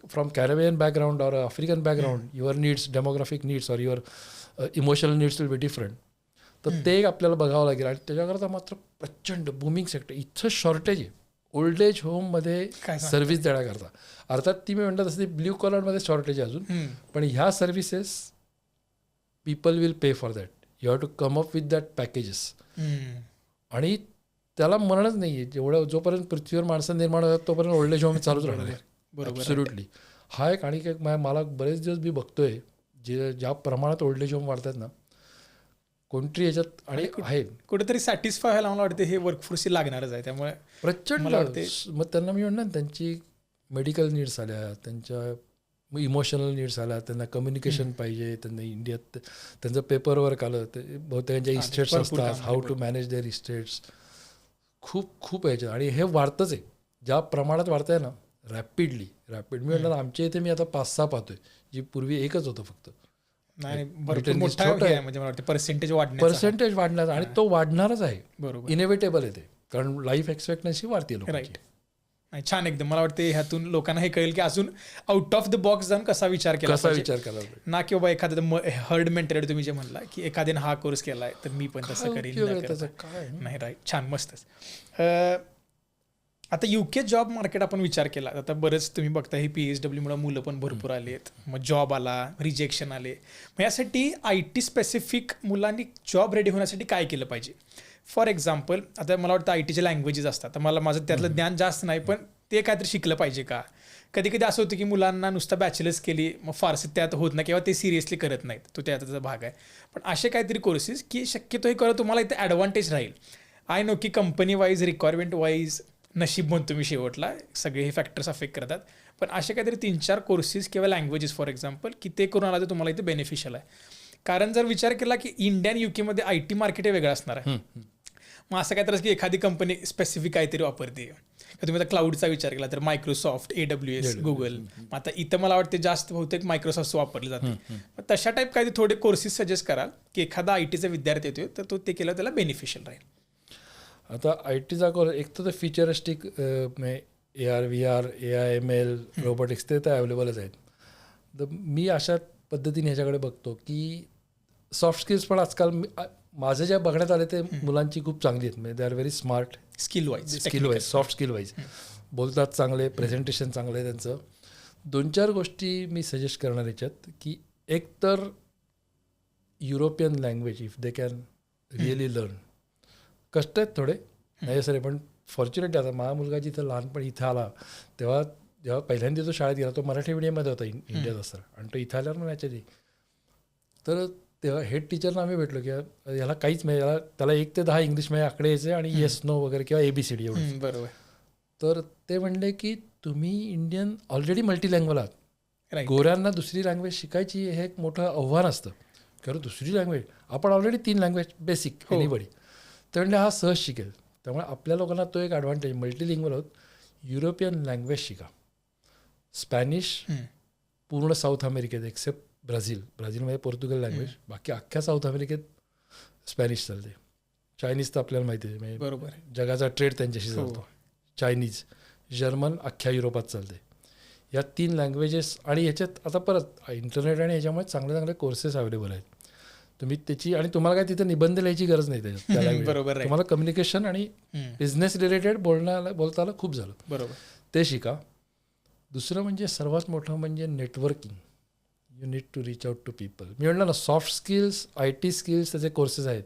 from Caribbean background or African background your needs demographic needs or your emotional needs will be different. तर ते एक आपल्याला बघावं लागेल. आणि त्याच्याकरता मात्र प्रचंड बूमिंग सेक्टर इथं शॉर्टेज आहे ओल्ड एज होममध्ये सर्व्हिस देण्याकरता. अर्थात ती मी म्हणतात असते ब्ल्यू कॉलरमध्ये शॉर्टेज आहे अजून. पण ह्या services people will pay for that. You have to come up with that packages. आणि त्याला मरणच नाही आहे. जेवढं जोपर्यंत पृथ्वीवर माणसं निर्माण होतात तोपर्यंत ओल्ड एज होम चालूच राहणार आहे. ॲब्सोल्युटली. हा एक आणि एक मला बरेच दिवस मी बघतोय ज्या प्रमाणात ओल्ड एज होम वाढतात ना कोणतरी याच्यात आणि आहे कुठेतरी सॅटिस्फाय व्हायला मला वाटतं हे वर्कफोर्सही लागणारच आहे. त्यामुळे प्रचंड मग त्यांना मी म्हणणार त्यांची मेडिकल नीड्स आल्या त्यांच्या इमोशनल नीड्स आल्या त्यांना कम्युनिकेशन पाहिजे. त्यांना इंडियात त्यांचं पेपर वर्क आलं ते बहुतेकांच्या इस्टेट्स असतात how to manage their estates खूप याच्यात. आणि हे वाढतंच आहे ज्या प्रमाणात वाढतं आहे ना रॅपिड मी म्हणणार आमच्या इथे मी आता 5-6 पाहतोय जी पूर्वी एकच होतं फक्त. पर्सेंटेज वाढणार आणि तो वाढणारच आहे. बरोबर. इनेव्हिटेबल आहे ते कारण लाईफ एक्सपेक्टन्सी वाढते. राईट. छान एकदम. मला वाटतं ह्यातून लोकांना हे कळेल की अजून आउट ऑफ द बॉक्स जाऊन कसा विचार केला ना की बाबा एखाद्या हर्ड मेंटॅलिटी तुम्ही जे म्हणला की एखाद्याने हा कोर्स केलाय तर मी पण तसं करेन. नाही राईट. छान मस्तच. आता UK जॉब मार्केट आपण विचार केला आता बरेच तुम्ही बघता ही PHWमुळे मुलं पण भरपूर आली आहेत. मग जॉब आला रिजेक्शन आले. मग यासाठी IT स्पेसिफिक मुलांनी जॉब रेडी होण्यासाठी काय केलं पाहिजे. फॉर एक्झाम्पल आता मला वाटतं ITचे लँग्वेजेस असतात. तर मला माझं त्यातलं ज्ञान जास्त नाही पण ते काहीतरी शिकलं पाहिजे का? कधी कधी असं होतं की मुलांना नुसतं बॅचलर्स केली मग फारसे त्यात होत नाही किंवा ते सिरियसली करत नाहीत, तो त्याचा भाग आहे. पण असे काहीतरी कोर्सेस की शक्यतो हे करत तुम्हाला इथे ॲडव्हान्टेज राहील. आय नो की कंपनी वाईज रिक्वायरमेंट वाईज नशीब म्हणतो मी शेवटला, सगळे हे फॅक्टर्स अफेक्ट करतात. पण असे काहीतरी 3-4 कोर्सेस किंवा लँग्वेजेस फॉर एक्झाम्पल की ते करून आला तर तुम्हाला इथे बेनिफिशियल आहे. कारण जर विचार केला की इंडिया आणि युकेमध्ये IT मार्केट हे वेगळं असणार आहे. मग असं काय तर की एखादी कंपनी स्पेसिफिक काहीतरी वापरते. तुम्ही आता क्लाउडचा विचार केला तर मायक्रोसॉफ्ट, AWS, गुगल. मग आता इथं मला वाटते जास्त बहुतेक मायक्रोसॉफ्ट वापरले जाते. मग तशा टाईप काही थोडे कोर्सेस सजेस्ट कराल की एखादा ITचा विद्यार्थी येतोय तर तो ते केलं त्याला बेनिफिशियल राहील. आता ITचा कोर्स एक तर futuristic AR, VR, AI, ML, robotics ते तर अवेलेबलच आहेत. तर मी अशा पद्धतीने ह्याच्याकडे बघतो की सॉफ्ट स्किल्स पण आजकाल माझं ज्या बघण्यात आले ते मुलांची खूप चांगली आहेत. म्हणजे दे are very smart skill wise, soft skill wise बोलतात चांगले, प्रेझेंटेशन चांगलं आहे त्यांचं. 2-4 गोष्टी मी सजेस्ट करणार याच्यात की एक तर European language if they can really learn. कष्ट आहेत थोडे नाही सर, पण फॉर्च्युनेटली आता माझा मुलगा जिथं लहानपणी इथं आला तेव्हा जेव्हा पहिल्यांदा तो शाळेत गेला तो मराठी मीडियममध्ये होता इंडियात असताना, आणि तो इथं आल्यावर म्हणायचे तर तेव्हा हेड टीचरना आम्ही भेटलो की याला काहीच नाही, त्याला 1 ते 10 इंग्लिशमध्ये आकडे यायचे आणि येस नो वगैरे किंवा ABCD एवढं. बरोबर. तर ते म्हणले की तुम्ही इंडियन ऑलरेडी मल्टीलँग्वेज आहात, राईट. गोऱ्यांना दुसरी लँग्वेज शिकायची हे एक मोठं आव्हान असतं. कारण दुसरी लँग्वेज आपण ऑलरेडी 3 लँग्वेज बेसिक एनीबडी. तर म्हणजे हा सहज शिकेल. त्यामुळे आपल्या लोकांना तो एक ॲडव्हान्टेज, मल्टीलिंग्वल आहोत. युरोपियन लँग्वेज शिका. स्पॅनिश पूर्ण साऊथ अमेरिकेत एक्सेप्ट ब्राझीलमध्ये पोर्तुगल लँग्वेज, बाकी अख्ख्या साऊथ अमेरिकेत स्पॅनिश चालते. चायनीज तर आपल्याला माहिती आहे, म्हणजे बरोबर. जगाचा ट्रेड त्यांच्याशी चालतो. चायनीज, जर्मन अख्ख्या युरोपात चालते. या 3 लँग्वेजेस. आणि ह्याच्यात आता परत इंटरनेट आणि ह्याच्यामुळे चांगले चांगले कोर्सेस अवेलेबल आहेत. तुम्ही त्याची, आणि तुम्हाला काय तिथे निबंध लिहायची गरज नाही त्याच्यात. बरोबर. तुम्हाला कम्युनिकेशन आणि बिझनेस रिलेटेड बोलता आलं खूप झालं. बरोबर. ते शिका. दुसरं म्हणजे सर्वात मोठं म्हणजे networking. You need to reach out to people. मी म्हणलं ना, सॉफ्ट स्किल्स, IT स्किल्स त्याचे कोर्सेस आहेत.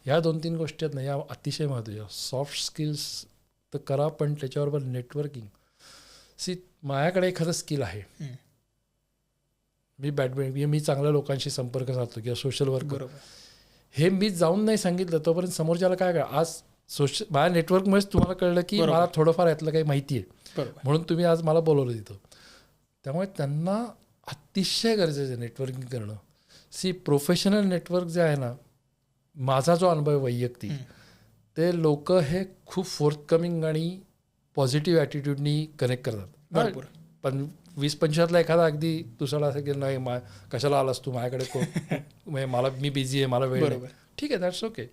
ह्या 2-3 गोष्टी आहेत ना, या अतिशय महत्त्वाच्या. सॉफ्ट स्किल्स तर करा, पण त्याच्याबरोबर नेटवर्किंग. माझ्याकडे एखादं स्किल आहे, मी बॅडमिंटन, मी चांगल्या लोकांशी संपर्क साधतो किंवा सोशल वर्क, हे मी जाऊन नाही सांगितलं तोपर्यंत समोरच्याला काय कळलं. आज माझ्या नेटवर्कमुळेच तुम्हाला कळलं की मला थोडंफार यातलं काही माहिती आहे, म्हणून तुम्ही आज मला बोलवलं तिथं. त्यामुळे त्यांना अतिशय गरजेचं आहे नेटवर्किंग करणं. प्रोफेशनल नेटवर्क जे आहे ना, माझा जो अनुभव आहे वैयक्तिक, ते लोक हे खूप फोर्थकमिंग आणि पॉझिटिव्ह ॲटिट्यूडनी कनेक्ट करतात. बरोबर. पण 20-25 एखादा अगदी दुसरा असं की नाही कशाला आलास तू माझ्याकडे, मला मी बिझी आहे, मला वेळ नाही. ठीक आहे, दॅट्स ओके.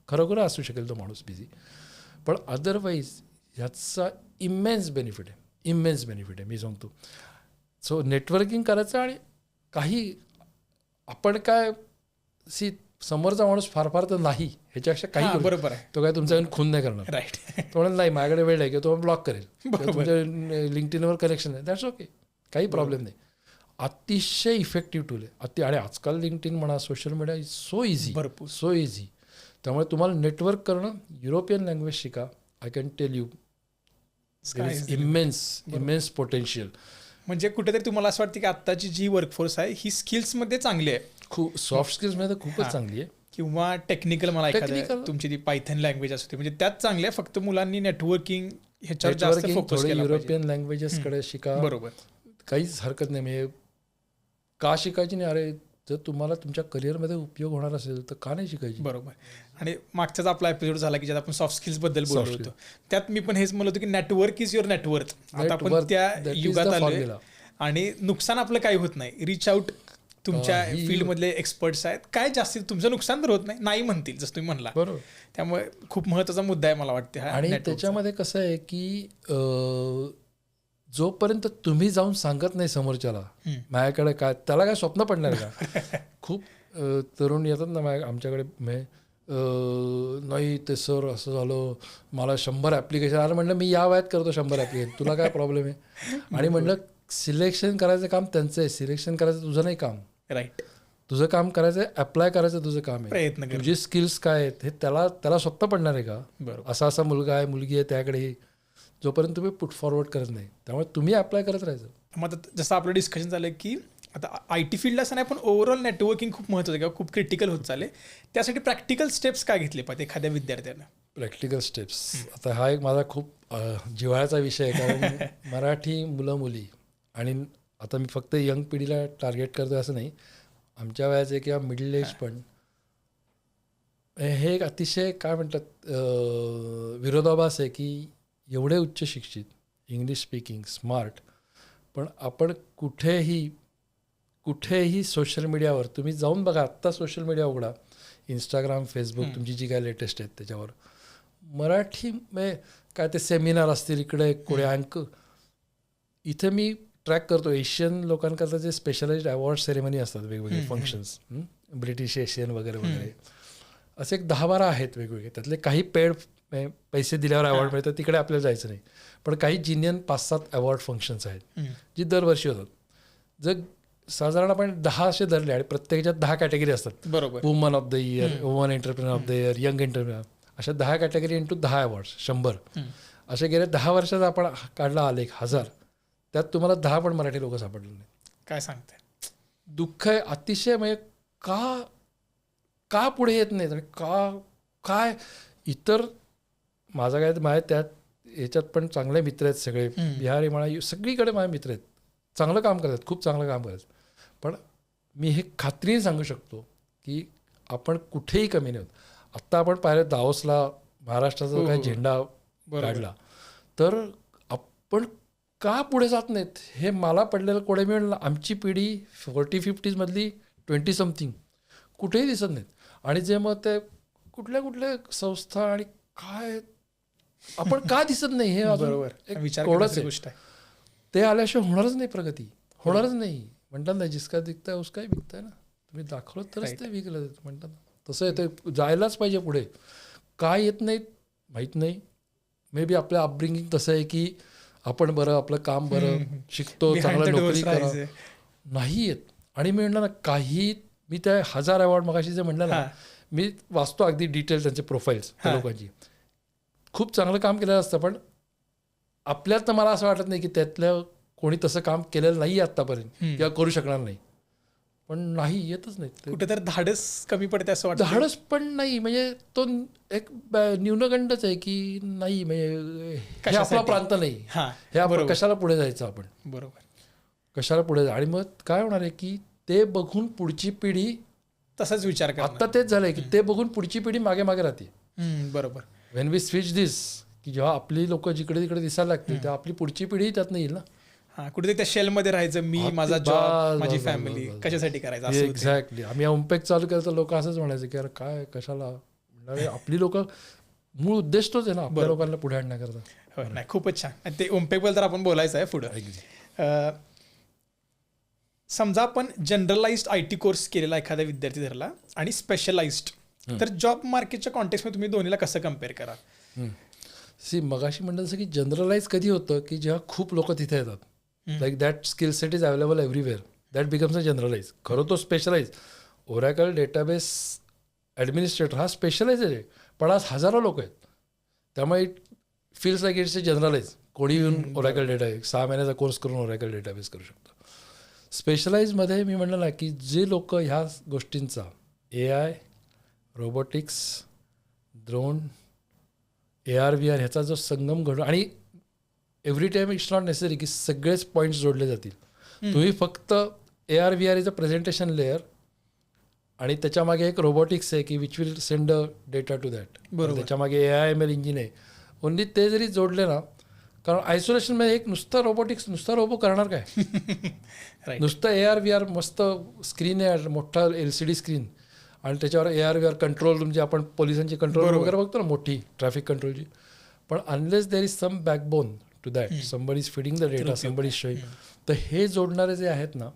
खरोखर असू शकेल तो माणूस बिझी, पण अदरवाईज ह्याचा इमेन्स बेनिफिट आहे, मी सांगतो. सो नेटवर्किंग करायचं. आणि काही आपण काय समोरचा माणूस फार तर नाही ह्याच्यापेक्षा काही, बरोबर आहे, तो काय तुमचा खून नाही करणार. राईट. तो म्हणून नाही माझ्याकडे वेळ आहे किंवा तो ब्लॉक करेल, तुमच्या लिंक्डइनवर कनेक्शन आहे, दॅट्स ओके, काही प्रॉब्लेम नाही. अतिशय इफेक्टिव्ह टूल आहे. आणि आजकाल लिंक्डइन म्हणा, social media is so easy, so easy. त्यामुळे तुम्हाला नेटवर्क करणं, युरोपियन लँग्वेज शिका. I can tell you immense potential. म्हणजे कुठेतरी तुम्हाला असं वाटतं की आत्ताची जी वर्कफोर्स आहे ही स्किल्समध्ये चांगली आहे, खूप सॉफ्ट स्किल्समध्ये तर खूपच चांगली आहे. किंवा टेक्निकल मला एखादं तुमची ती पायथन लँग्वेज असते म्हणजे त्यात चांगली आहे. फक्त मुलांनी नेटवर्किंग ह्याच्यावर जास्त फोकस केला. युरोपियन लँग्वेजेसकडे शिका. बरोबर, काहीच हरकत नाही. म्हणजे का शिकायची नाही, अरे जर तुम्हाला तुमच्या करिअरमध्ये उपयोग होणार असेल तर का नाही शिकायची. बरोबर. आणि मागचाच आपला एपिसोड झाला की ज्यात आपण सॉफ्ट स्किल्सबद्दल बोललो होतो, त्यात मी पण हेच म्हणत होतो की नेटवर्क इज युअर नेटवर्थ. आता आपण त्या युगात आलो आणि नुकसान आपलं काही होत नाही. रीच आउट, तुमच्या फील्डमधले एक्सपर्ट्स आहेत, काय जास्त तुमचं नुकसान तर होत नाही म्हणतील, जसं तुम्ही म्हणला. बरोबर. त्यामुळे खूप महत्त्वाचा मुद्दा आहे मला वाटतं. आणि त्याच्यामध्ये कसं आहे की जोपर्यंत तुम्ही जाऊन सांगत नाही समोरच्याला माझ्याकडे काय, त्याला काय स्वप्न पडणार का. खूप तरुण येतात ना आमच्याकडे, नाही ते सर असं झालं, मला 100 ॲप्लिकेशन. अरे म्हणलं मी या वयात करतो 100 ॲप्लिकेशन, तुला काय प्रॉब्लेम आहे. आणि म्हणलं सिलेक्शन करायचं काम त्यांचं आहे, सिलेक्शन करायचं तुझं नाही काम. राईट. तुझं काम करायचं आहे, अप्लाय करायचं तुझं काम आहे. प्रयत्न तुझे स्किल्स काय आहेत हे त्याला स्वप्न पडणार आहे का. असा मुलगा आहे, मुलगी आहे, त्याकडे जोपर्यंत तुम्ही पुट फॉरवर्ड करत नाही. त्यामुळे तुम्ही अप्लाय करत राहायचं. मग आता जसं आपलं डिस्कशन झालं की आता आय टी फील्ड असं नाही, पण ओव्हरऑल नेटवर्किंग खूप महत्त्वाचं किंवा खूप क्रिटिकल होत चालले. त्यासाठी प्रॅक्टिकल स्टेप्स काय घेतले पाहिजे एखाद्या विद्यार्थ्यानं? प्रॅक्टिकल स्टेप्स, आता हा एक माझा खूप जिव्हाळ्याचा विषय आहे. कारण मराठी मुलं मुली, आणि आता मी फक्त यंग पिढीला टार्गेट करतो असं नाही, आमच्या वयाचे किंवा मिडल एज पण, हे एक अतिशय काय म्हणतात विरोधाभास आहे की एवढे उच्च शिक्षित, इंग्लिश स्पीकिंग, स्मार्ट, पण आपण कुठेही सोशल मीडियावर तुम्ही जाऊन बघा, आत्ता सोशल मीडिया उघडा, इंस्टाग्राम, फेसबुक, तुमची जी काय लेटेस्ट आहेत त्याच्यावर मराठी काय ते सेमिनार असतील, इकडे कोणी अंक, इथे मी ट्रॅक करतो एशियन लोकांकरता जे स्पेशलाइज्ड अवॉर्ड सेरेमनी असतात, वेगवेगळे फंक्शन्स, ब्रिटिश एशियन वगैरे वगैरे, असे एक 10-12 आहेत वेगवेगळे. त्यातले काही पेड पैसे दिल्यावर अवॉर्ड मिळतात, तिकडे आपल्याला जायचं नाही. पण काही जिनियन 5-7 अवॉर्ड फंक्शन्स आहेत जी दरवर्षी होतात. जर साधारण आपण 10 असे धरले आणि प्रत्येकाच्यात 10 कॅटेगरी असतात, बरोबर, woman of the year, woman entrepreneur of the year, young entrepreneur, अशा 10 कॅटेगरी इंटू 10 अवॉर्ड्स, 100 असे गेले 10 वर्षाचा आपण काढला आलेख 1000, त्यात तुम्हाला 10 पण मराठी लोक सापडले नाही. काय सांगताय? दुःख आहे अतिशय. म्हणजे का पुढे येत नाहीत, आणि काय इतर माझ्या त्यात याच्यात पण चांगले मित्र आहेत सगळे, बिहारी म्हणा, सगळीकडे माझे मित्र आहेत, चांगलं काम करतात, खूप चांगलं काम करतात. पण मी हे खात्रीने सांगू शकतो की आपण कुठेही कमी नाही होत. आत्ता आपण पाहिलं दाओसला महाराष्ट्राचा काही झेंडा काढला, तर आपण का पुढे जात नाहीत हे मला पडलेलं कोडे मिळलं. आमची पिढी 40-50s मधली 20 समथिंग कुठेही दिसत नाहीत. आणि जे मग ते कुठल्या संस्था आणि काय आपण का दिसत नाही हे अजून एक कोडच आहे. गोष्ट आहे. ते आल्याशिवाय होणारच नाही प्रगती, होणारच नाही. म्हणतात ना, जिसका दिखता है उसका ही बिकता है ना, तुम्ही दाखवलं तरच ते विकलं म्हणतात ना, तसं आहे. ते जायलाच पाहिजे पुढे. काय येत नाहीत माहीत नाही. मे बी आपलं अपब्रिंगिंग तसं आहे की आपण बरं आपलं काम बरं शिकतो, चांगलं नोकरी करा, नाही येत. आणि मी म्हणलं ना, काही मी त्या 1000 अवॉर्ड मगाशी जे म्हणलं ना, मी वाचतो अगदी डिटेल त्यांचे प्रोफाईल्स त्या लोकांची, खूप चांगलं काम केलेलं असतं. पण आपल्यात तर मला असं वाटत नाही की त्यातलं कोणी तसं काम केलेलं नाही आत्तापर्यंत किंवा करू शकणार नाही. पण नाही, येतच नाही. कुठेतरी धाडस कमी पडते असं वाटतं. धाडस पण नाही, म्हणजे तो एक न्यूनगंडच आहे की नाही, म्हणजे हे आपला प्रांत नाही, हे आपण कशाला पुढे जायचं, आपण बरोबर कशाला पुढे जायचं. आणि मग काय होणार आहे की ते बघून पुढची पिढी तसाच विचार करणार. आता तेच झालंय की ते बघून पुढची पिढी मागे मागे राहते. बरोबर. वेन वी स्विच दिस, की जेव्हा आपली लोक जिकडे तिकडे दिसायला लागतील तेव्हा आपली पुढची पिढी त्यात नाही येईल ना. कुठेतरी त्या शेलमध्ये राहायचं, मी, माझा जॉब, माझी फॅमिली कशासाठी करायचं. एक्झॅक्टली. आम्ही ओमपेक चालू केलं तर लोक असंच म्हणायचे की अरे काय कशाला, आपली लोक, मूळ उद्देश तोच आहे ना, आपल्या लोकांना पुढे आणण्याकरता. हो, नाही, खूपच छान. ते ओमपेकबद्दल तर आपण बोलायचं आहे पुढं. समजा आपण जनरलाइज्ड IT कोर्स केलेला एखाद्या विद्यार्थी धरला आणि स्पेशलाइज्ड, तर जॉब मार्केटच्या कॉन्टेक्स्टमध्ये तुम्ही दोन्हीला कसं कम्पेअर करा? मगाशी म्हणलं जसं की जनरलाइज कधी होतं की जेव्हा खूप लोक तिथे येतात, like that skill set is available everywhere, that becomes a generalize. खरं तो स्पेशलाइज. ओरॅकल डेटाबेस ॲडमिनिस्ट्रेटर हा स्पेशलाइज आहे, पण आज हजारो लोक आहेत. त्यामुळे it feels like it's a generalize. कोणी येऊन ओरॅकल डेटाबेस 6 महिन्याचा कोर्स करून ओरॅकल डेटाबेस करू शकतो. स्पेशलाइजमध्ये मी म्हणलं ना की जे लोक ह्या गोष्टींचा AI, रोबोटिक्स, ड्रोन, AR/VR ह्याचा जो संगम घडून, आणि every time it's not necessary की सगळेच पॉईंट्स जोडले जातील. तुम्ही फक्त AR/VR is a presentation layer, आणि त्याच्यामागे एक रोबोटिक्स आहे की which will send a data to that. त्याच्यामागे AI/ML इंजिन आहे. ओनली ते जरी जोडले ना, कारण आयसोलेशनमध्ये एक नुसतं रोबोटिक्स, नुसता रोबो करणार काय? नुसतं AR/VR मस्त स्क्रीन आहे, मोठा LCD स्क्रीन, आणि त्याच्यावर AR/VR कंट्रोल रूम, जे आपण पोलिसांची कंट्रोल वगैरे बघतो ना, मोठी ट्रॅफिक कंट्रोलची. पण unless there is some backbone to that, somebody is feeding the data, somebody is showing, तर हे जोडणारे जे आहेत ना,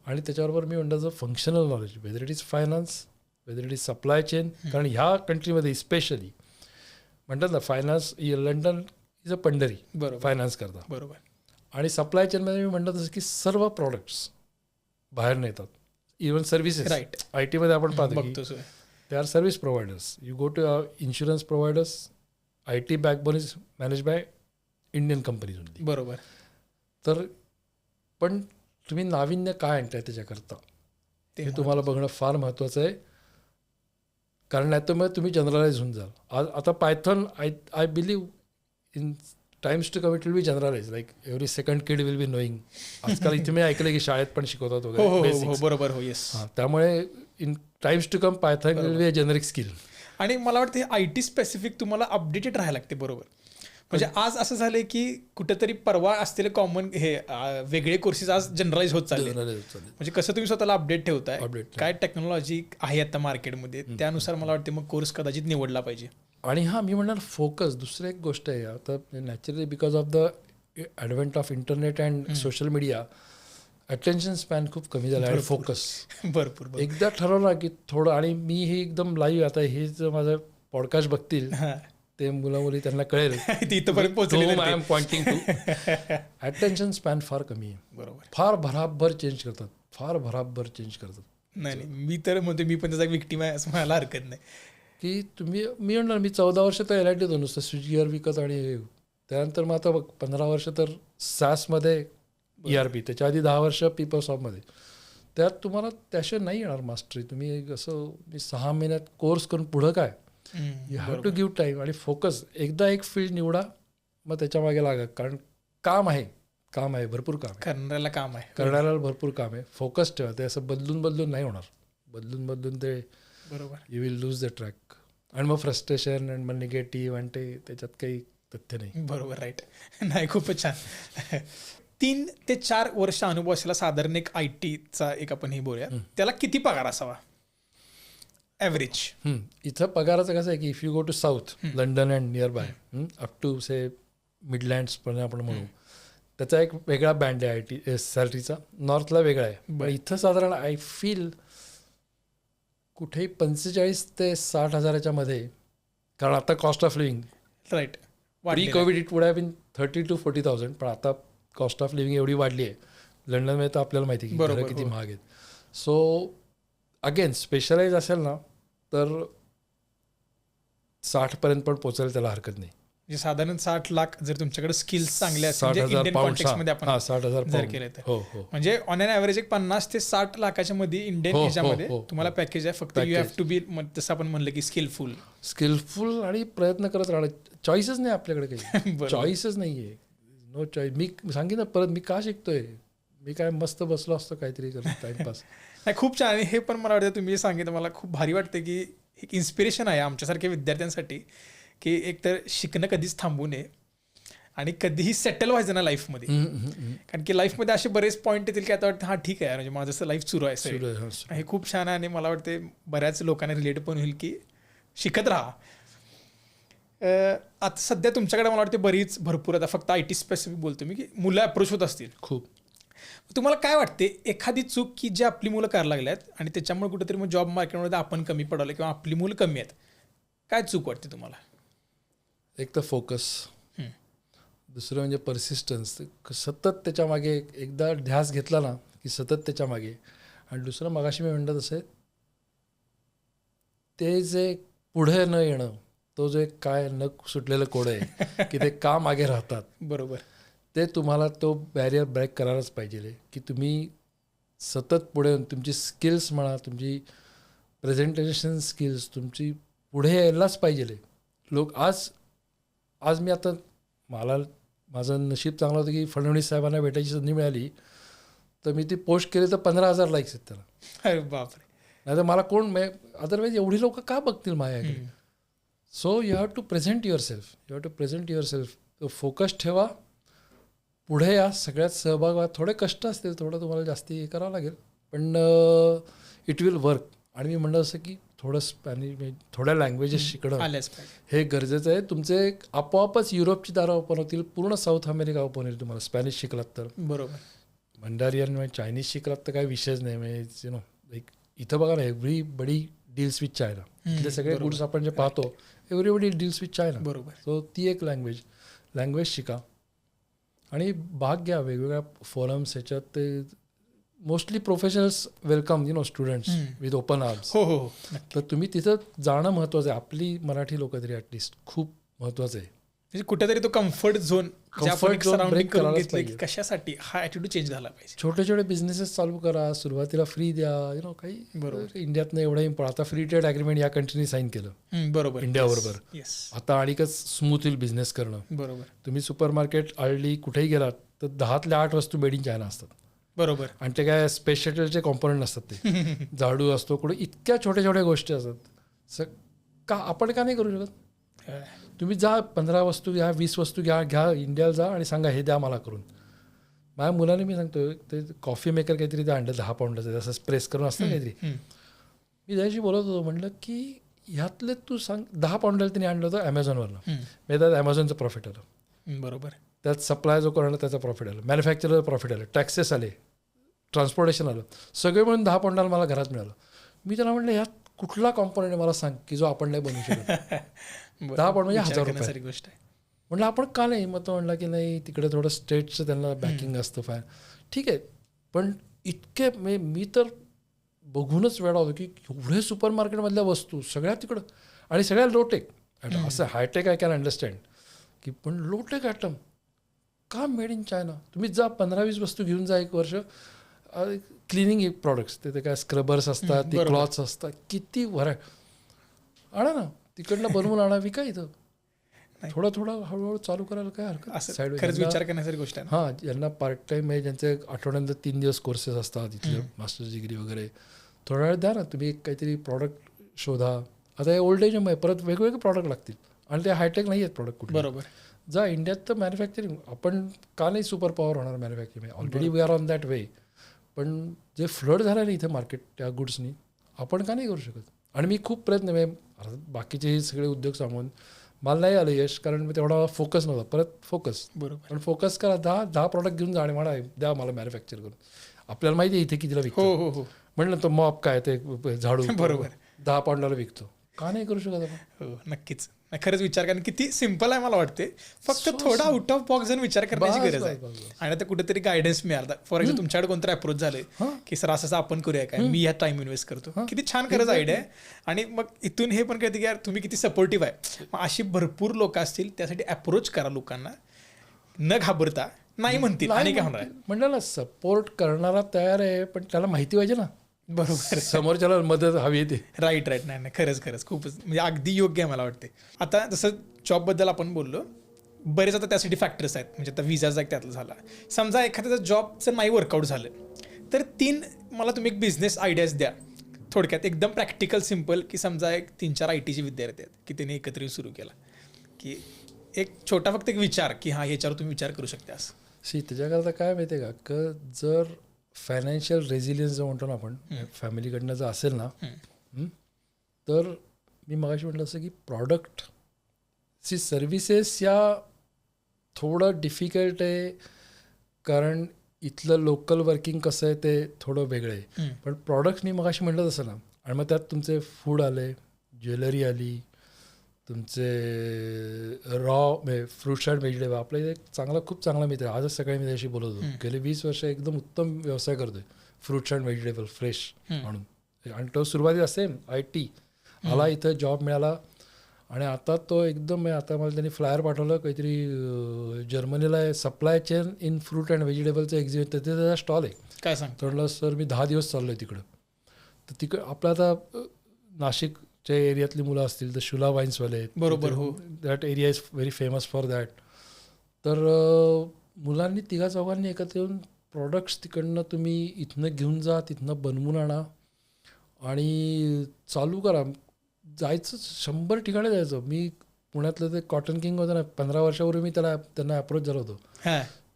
आणि त्याच्याबरोबर मी म्हणतो functional knowledge, weather it is finance, weather it is supply chain, कारण ह्या कंट्रीमध्ये स्पेशली म्हणतात ना, finance, London is a Pandhari finance करता. बरोबर. आणि सप्लाय चेनमध्ये मी म्हणतो तसं की सर्व प्रॉडक्ट्स बाहेर नेतात, इवन सर्व्हिसेस. राईट. IT मध्ये आपण पाहतो की बघतो they are service providers. You go to insurance providers, IT backbone is manage by Indian companies only. बरोबर. तर पण तुम्ही नाविन्य काय आणताय त्याच्याकरता ते हे तुम्हाला बघणं फार महत्त्वाचं आहे. कारण नाही तर मग तुम्ही जनरलाइज होऊन जाल. आता Python I believe in times to come it will be generalize, like every second kid will be knowing. आजकाल इथे मी ऐकलं की शाळेत पण शिकवतात हो वगैरे हो हो basics. बरोबर. हो येस. हां, त्यामुळे in times to come Python will be a generic skill. आणि मला वाटतं हे IT स्पेसिफिक तुम्हाला अपडेटेड राहायला लागते. बरोबर. म्हणजे आज असं झालंय की कुठेतरी परवा असलेले कॉमन हे वेगळे कोर्सेस आज जनरलाइज होत चालले. म्हणजे कसं तुम्ही स्वतःला अपडेट ठेवताय, काय टेक्नॉलॉजी आहे आता मार्केटमध्ये, त्यानुसार मला वाटते मग कोर्स कदाचित निवडला पाहिजे. आणि हां, मी म्हणणार फोकस. दुसरं एक गोष्ट आहे आता naturally because of the advent of internet and social media attention span खूप कमी झाला आहे. फोकस भरपूर. एकदा ठरवलं की थोडं, आणि मी हे एकदम लाईव्ह आता हे जर माझं पॉडकास्ट बघतील ते मुलं मुली त्यांना कळेल तिथपर्यंत पोहोचले. I am pointing to. Attention span फार कमी आहे. बरोबर. फार भराभर चेंज करतात, फार भराभर चेंज करतात. नाही, मी तर म्हणतो मी पण त्याचा विक्टीम आहे असं म्हणायला हरकत नाही. की तुम्ही, मी म्हणणार मी 14 वर्ष तर LIT होतो नुसतं स्विच गिअर विकत, आणि त्यानंतर मग आता बघ 15 वर्ष तर SaaSमध्ये ERP, त्याच्या आधी 10 वर्ष PeopleSoftमध्ये. त्यात तुम्हाला त्याशिवाय नाही येणार मास्टरी. तुम्ही असं मी 6 महिन्यात कोर्स करून पुढं काय, you have to give time आणि फोकस. एकदा एक फील्ड निवडा, मग त्याच्या मागे लागा. कारण काम आहे भरपूर काम आहे, करणाऱ्याला भरपूर काम आहे. फोकस ठेवा. ते असं बदलून नाही होणार. बदलून ते बरोबर you will lose the track. आणि मग फ्रस्ट्रेशन आणि मग निगेटिव्ह आणि ते त्याच्यात काही तथ्य नाही. बरोबर. राईट. नाही, खूपच छान. 3 ते 4 वर्ष अनुभव असलेला साधारण एक ITचा एक आपण हे बोलूया, त्याला किती पगार असावा ॲव्हरेज? इथं पगाराचं कसं आहे की if you go to south London and nearby up to say Midlands पण आपण म्हणू, त्याचा एक वेगळा बँड आहे IT सॅलरीचा. नॉर्थला वेगळा आहे. पण इथं साधारण आय फील कुठेही 45 ते 60 हजाराच्या मध्ये. कारण आता cost of living, right, pre covid it would have been 30,000 to 40,000, पण आता कॉस्ट ऑफ लिव्हिंग एवढी वाढली आहे. लंडनमध्ये तर आपल्याला माहिती आहे की घरं किती महाग आहेत. सो अगेन स्पेशलाइज असेल ना तर 60पर्यंत पण पोचायला त्याला हरकत नाही. म्हणजे साधारण 60 लाख जर तुमच्याकडे स्किल्स चांगले असतील, 60,000 पाऊंड, 60,000 जर केले तर, म्हणजे ऑन एन ॲव्हरेज एक 50 ते 60 लाखाच्या मध्ये इंडियन ह्याच्यामध्ये तुम्हाला पॅकेज आहे. फक्त यू हॅव टू बी, जसं आपण म्हणलं की स्किलफुल आणि प्रयत्न करत राहणं. चॉईसच नाही आपल्याकडे काही. चॉईसच नाही आहे. No choice. मी सांगेन ना परत, मी का शिकतोय? मी काय मस्त बसलो असतो काहीतरी करत टाइमपास. नाही, खूप छान. आणि हे पण मला वाटतं तुम्ही सांगितलं, मला खूप भारी वाटतं की एक इन्स्पिरेशन आहे आमच्यासारख्या विद्यार्थ्यांसाठी की एकतर शिकणं कधीच थांबू नये आणि कधीही सेटल व्हायचं ना लाईफमध्ये. कारण की लाईफमध्ये असे बरेच पॉईंट येतील की आता वाटतं हां ठीक आहे, म्हणजे माझं असं लाईफ सुरू आहे. हे खूप छान आहे आणि मला वाटते बऱ्याच लोकांना रिलेट पण होईल की शिकत राहा. आता सध्या तुमच्याकडे मला वाटते भरपूर आता फक्त IT स्पेसिफिक बोलतो मी की मुलं अप्रोच होत असतील खूप. तुम्हाला काय वाटते एखादी चूक की जी आपली मुलं करायला लागल्यात आणि त्याच्यामुळे कुठेतरी मग जॉब मार्केटमध्ये आपण कमी पडलो किंवा आपली मुलं कमी आहेत, काय चूक वाटते तुम्हाला? एक तर फोकस, दुसरं म्हणजे परसिस्टन्स. सतत त्याच्या मागे एकदा ध्यास घेतला ना की सतत त्याच्या मागे. आणि दुसरं मगाशी मी म्हणलं तसं ते जे पुढे न येणं, तो जो एक काय न सुटलेलं कोड आहे की ते का मागे राहतात. बरोबर. ते तुम्हाला तो बॅरियर ब्रेक करायलाच पाहिजे की तुम्ही सतत पुढे येऊन तुमची स्किल्स म्हणा, तुमची प्रेझेंटेशन स्किल्स तुमची पुढे यायलाच पाहिजे. लोक आज मी आता माझं नशीब चांगलं होतं की फडणवीस साहेबांना भेटायची संधी मिळाली, तर मी ती पोस्ट केली तर 15,000 लाईक्स आहेत त्याला. अरे बापरे. नाही तर मला कोण, अदरवाईज एवढी लोक का बघतील माझ्याकडे. So you have to present yourself. Focus ठेवा, पुढे या, सगळ्यात सहभाग व्हा. थोडे कष्ट असतील, थोडं तुम्हाला जास्ती हे करावं लागेल, पण इट विल वर्क. आणि मी म्हणलं असं की थोडं स्पॅनिश, थोड्या लँग्वेजेस शिकणं हे गरजेचं आहे. तुमचे आपोआपच युरोपची दारं ओपन होतील, पूर्ण साऊथ अमेरिका ओपन होईल तुम्हाला स्पॅनिश शिकलात तर. बरोबर. मंडारियन म्हणजे चायनीज शिकलात तर काही विषयच नाही. म्हणजे लाईक इथं बघा ना, एव्हरीबडी डील्स विथ चायना. इथले सगळे गुड्स आपण जे पाहतो, एव्हरीबडी डील्स विथ चायना. बरोबर. सो ती एक लँग्वेज शिका आणि भाग घ्या वेगवेगळ्या फोरम्स. ह्याच्यात ते mostly professionals welcome students with open arms. हो. तर तुम्ही तिथं जाणं महत्त्वाचं आहे. आपली मराठी लोक तरी ॲटलिस्ट खूप महत्त्वाचं आहे. म्हणजे कुठेतरी तो comfort zone Comfort zone surrounding break करून करायलाच घेतलं की पाहिजे. कशासाठी हा ॲटिट्यूड चेंज झाला पाहिजे. छोटे छोटे बिझनेसेस चालू करा, सुरुवातीला फ्री द्या, काही बरोबर. इंडियातनं एवढं आता फ्री ट्रेड ॲग्रीमेंट या कंट्रीने साईन केलं बरोबर. इंडियाबरोबर. येस. आता आणिकच स्मूथ होईल बिझनेस करणं. बरोबर. तुम्ही सुपर मार्केट आळली कुठेही गेलात तर 10तल्या 8 वस्तू मेड इन चायना असतात. बरोबर. आणि ते काय स्पेशलचे कॉम्पोनंट नसतात ते. झाडू असतो कुठे, इतक्या छोट्या छोट्या गोष्टी असतात. का आपण का नाही करू शकत? तुम्ही जा 15 वस्तू घ्या, 20 वस्तू घ्या इंडियाला जा आणि सांगा हे द्या मला करून. माझ्या मुलाने मी सांगतो ते कॉफी मेकर काहीतरी ते आणलं 10 पाऊंडाचं, असं प्रेस करून असतं काहीतरी. मी त्याशी बोलत होतो, म्हटलं की ह्यातले तू सांग 10 पाऊंडाला त्यांनी आणलं होतं ॲमेझॉनवरनं. म्हणजे त्यात ॲमेझॉनचं प्रॉफिट आलं. बरोबर. त्यात सप्लाय जो कोण आला त्याचा प्रॉफिट आलं, मॅन्युफॅक्चरर प्रॉफिट आलं, टॅक्सेस आले, ट्रान्सपोर्टेशन आलं, सगळे मिळून 10 पाऊंडाला मला घरात मिळालं. मी त्याला म्हटलं ह्यात कुठला कॉम्पोनंट आहे मला सांग की जो आपण नाही बनवू शकत. 10 पाऊंड म्हणजे 1000 रुपये. गोष्ट आहे. म्हटलं आपण का नाही? मग तो म्हणला की नाही तिकडे थोडं स्टेटचं त्यांना बॅकिंग असतं फाय. ठीक आहे, पण इतके मी तर बघूनच वेळा होतो की एवढे सुपर मार्केटमधल्या वस्तू सगळ्या तिकडं आणि सगळ्या लोटेक. असं हायटेक आय कॅन अंडरस्टँड की, पण लोटेक ॲटम का मेड इन चायना? तुम्ही जा 15-20 वस्तू घेऊन जा एक वर्ष. क्लिनिंग प्रॉडक्ट्स ते काय स्क्रबर्स असतात, ते क्लॉथ्स असतात, किती आणा ना तिकडनं बनवून आणा, विका इथं. थोडं हळूहळू चालू करायला काय हरकत? साईड खरंच विचार करण्यासारखी गोष्ट आहे. हां, ज्यांना पार्ट टाईम आहे, ज्यांचे आठवड्यानंतर 3 दिवस कोर्सेस असतात इथले मास्टर्स डिग्री वगैरे, थोडा वेळ द्या ना तुम्ही. काहीतरी प्रॉडक्ट शोधा. आता हे ओल्ड एज आहे, परत वेगवेगळे प्रॉडक्ट लागतील आणि ते हायटेक नाही आहेत प्रॉडक्ट कुठे. बरोबर. जा इंडियात तर मॅन्युफॅक्चरिंग, आपण का नाही सुपर पॉवर होणार manufacturing? Already we are on that way. पण जे फ्लड झालं नाही इथे मार्केट त्या गुड्सनी, आपण का नाही करू शकत? आणि मी खूप प्रयत्न बाकीचे हे सगळे उद्योग सांगून मला नाही आलं यश, कारण मी तेवढा फोकस नव्हता. परत फोकस. बरोबर. पण फोकस करा, 10 प्रॉडक्ट घेऊन जा आणि म्हणा द्या मला मॅन्युफॅक्चर करून. आपल्याला माहिती आहे इथे कितीला विकतो. हो. म्हणलं तो मॉप काय ते झाडू बरोबर 10 पाऊंडाला विकतो, का नाही करू शकत आपण? हो, नक्कीच. खरंच विचार करणं किती सिम्पल आहे मला वाटते. फक्त थोडा आउट ऑफ बॉक्स जण विचार करण्याची गरज आहे. आणि आता कुठेतरी गायडन्स मिळाला. फॉर एक्झाम्पल तुमच्याकडे कोणतरी अप्रोच झाले की सर असं आपण करूया काय, मी ह्या टाइम इन्व्हेस्ट करतो. किती छान खरंच आयडिया आहे. आणि मग इथून हे पण कळते की यार तुम्ही किती सपोर्टिव्ह आहे. मग अशी भरपूर लोक असतील, त्यासाठी अप्रोच करा लोकांना, न घाबरता. नाही म्हणतील आणि काय होणार? म्हणलं ना, सपोर्ट करणारा तयार आहे, पण त्याला माहिती पाहिजे ना. बरोबर. समोरच्याला मदत हवी येते. राईट. नाही खरंच खूपच म्हणजे अगदी योग्य आहे मला वाटते. आता जसं जॉबबद्दल आपण बोललो, बरेच आता त्यासाठी फॅक्टर्स आहेत. म्हणजे आता विजाचा एक त्यातला झाला. समजा एखाद्याचं जॉबचं नाही वर्कआउट झालं, तर 3 मला तुम्ही एक बिझनेस आयडियाज द्या थोडक्यात, एकदम प्रॅक्टिकल सिम्पल. की समजा एक 3-4 ITचे विद्यार्थी आहेत की त्यांनी एकत्र सुरू केला, की एक छोटा फक्त एक विचार की हां ह्याच्यावर तुम्ही विचार करू शकता असं. त्याच्याकरता काय माहिती आहे का, जर फायनान्शियल रेझिलियन्स जो म्हणतो ना आपण, फॅमिलीकडनं जर असेल ना, तर मी मगाशी म्हटलं असं की प्रॉडक्ट सर्व्हिसेस या थोडं डिफिकल्ट आहे, कारण इथलं लोकल वर्किंग कसं आहे ते थोडं वेगळं आहे. पण प्रॉडक्ट्स मी मगाशी म्हटलं तसं ना, आणि मग त्यात तुमचे फूड आले, ज्वेलरी आली, तुमचे फ्रुट्स अँड व्हेजिटेबल. आपल्या इथे खूप चांगला मित्र आहे, आजच सकाळी मी त्याशी बोलत होतो. गेले 20 वर्ष एकदम उत्तम व्यवसाय करतोय फ्रुट्स अँड व्हेजिटेबल फ्रेश म्हणून. आणि तो सुरुवातीला सेम IT आला, इथं जॉब मिळाला, आणि आता तो एकदम आता मला त्यांनी फ्लायर पाठवलं काहीतरी जर्मनीला आहे, supply chain in fruit and व्हेजिटेबलचं एक्झिबिट, तिथे त्याचा स्टॉल आहे. काय सांगतो? म्हटलं सर मी 10 दिवस चाललो आहे तिकडं. तर तिकडं आपलं आता नाशिकच्या एरियातली मुलं असतील तर शुला वाईन्सवाले आहेत. बरोबर. हो. That area is very famous for that. तर मुलांनी 3-4 एकत्र येऊन प्रॉडक्ट्स तिकडनं तुम्ही इथनं घेऊन जा, तिथनं बनवून आणा आणि चालू करा. जायचं 100 ठिकाणी जायचं. मी पुण्यातलं ते कॉटन किंग होतं ना, 15 वर्षापूर्वी मी त्यांना अप्रोच झालो होतो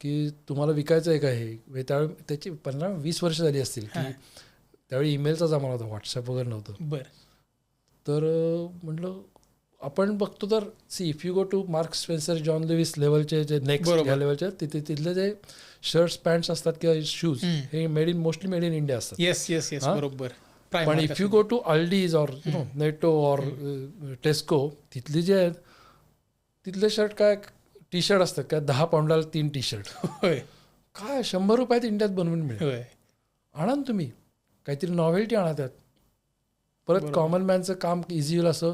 की तुम्हाला विकायचं आहे का हे. त्यावेळी त्याची 15-20 वर्ष झाली असतील की त्यावेळी ईमेलचा जमाना होता, व्हॉट्सअप वगैरे नव्हतं. बरं. तर म्हटलं आपण बघतो तर if you go to Mark Spencer, John Lewis लेवलचे जे नेक्स्ट ह्या लेवलचे तिथले जे शर्ट्स पॅन्ट्स असतात किंवा शूज हे मोस्टली मेड इन इंडिया असतात. येस बरोबर. पण if you go to Aldi's or Netto or Tesco, तिथली जे आहेत तिथले शर्ट काय टी शर्ट असतात काय 10 पाऊंडाला 3 टी-शर्ट. काय 100 रुपयात इंडियात बनवून मिळेल. आणा ना तुम्ही, काहीतरी नॉव्हेल्टी आणा त्यात. परत कॉमन मॅनचं काम इझी होईल असं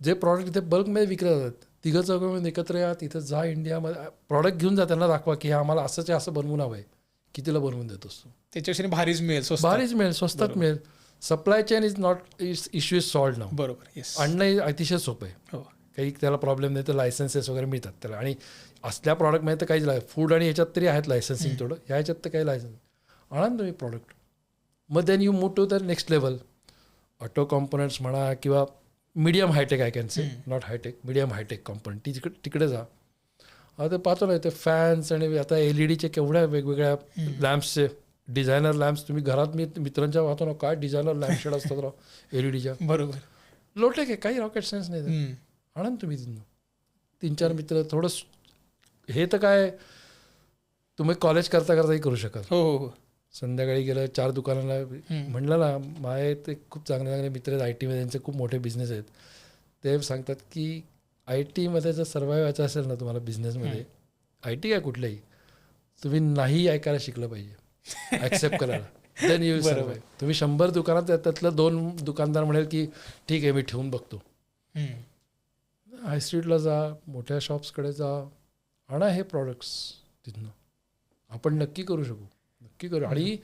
जे प्रॉडक्ट इथे बल्कमध्ये विकले जातात तिघं चौघं एकत्र या, तिथं जा, इंडियामध्ये प्रॉडक्ट घेऊन जा, त्यांना दाखवा की हे आम्हाला असंच आहे, असं बनवून हवं आहे, कितीला बनवून देतोस तू, त्याच्यापेक्षा भारीच मिळेल, स्वस्त. भारीच मिळेल, स्वस्तात मिळेल. Supply chain is not issue is solved now. बरोबर, येस. आणणं अतिशय सोपं आहे. हो, काही त्याला प्रॉब्लेम नाही, तर लायसन्सेस वगैरे मिळतात त्याला. आणि असल्या प्रॉडक्टमध्ये तर काहीच फूड आणि ह्याच्यात तरी आहेत लायसन्सिंग थोडं, ह्या ह्याच्यात तर काही लायसन्स. आणा ना तुम्ही प्रॉडक्ट, मग then you move to the next level. Auto components म्हणा किंवा medium hitech, I can say not hitech, medium hitech component, तिकडे जा. आता ते पाहतो ना, ते फॅन्स आणि आता LED केवढ्या वेगवेगळ्या लॅम्प्सचे, डिझायनर लॅम्प्स. तुम्ही घरात मित्रांच्या पाहतो ना, काय डिझायनर लॅम्प शेड असतात राव LEDच्या. बरोबर. लोटेक आहे, काही रॉकेट सायन्स नाही. आणा ना तुम्ही तिथून 3-4 मित्र. थोडं हे तर काय तुम्ही कॉलेज करता करताही करू शकाल. हो हो हो. संध्याकाळी गेलं 4 दुकानाला, म्हणलं ना, माझे ते खूप चांगले चांगले मित्र आहेत IT मध्ये, त्यांचे खूप मोठे बिझनेस आहेत. ते सांगतात की IT मध्ये जर सर्वाईव्ह व्हायचं असेल ना तुम्हाला बिझनेसमध्ये, IT काय कुठलंही, तुम्ही नाही ऐकायला शिकलं पाहिजे, ॲक्सेप्ट करायला. Then you will survive. तुम्ही 100 दुकानात त्यातलं 2 दुकानदार म्हणेल की ठीक आहे मी ठेवून बघतो. हाय स्ट्रीटला जा, मोठ्या शॉप्सकडे जा, आणा हे प्रॉडक्ट्स तिथनं. आपण नक्की करू शकू, नक्की करू. आणि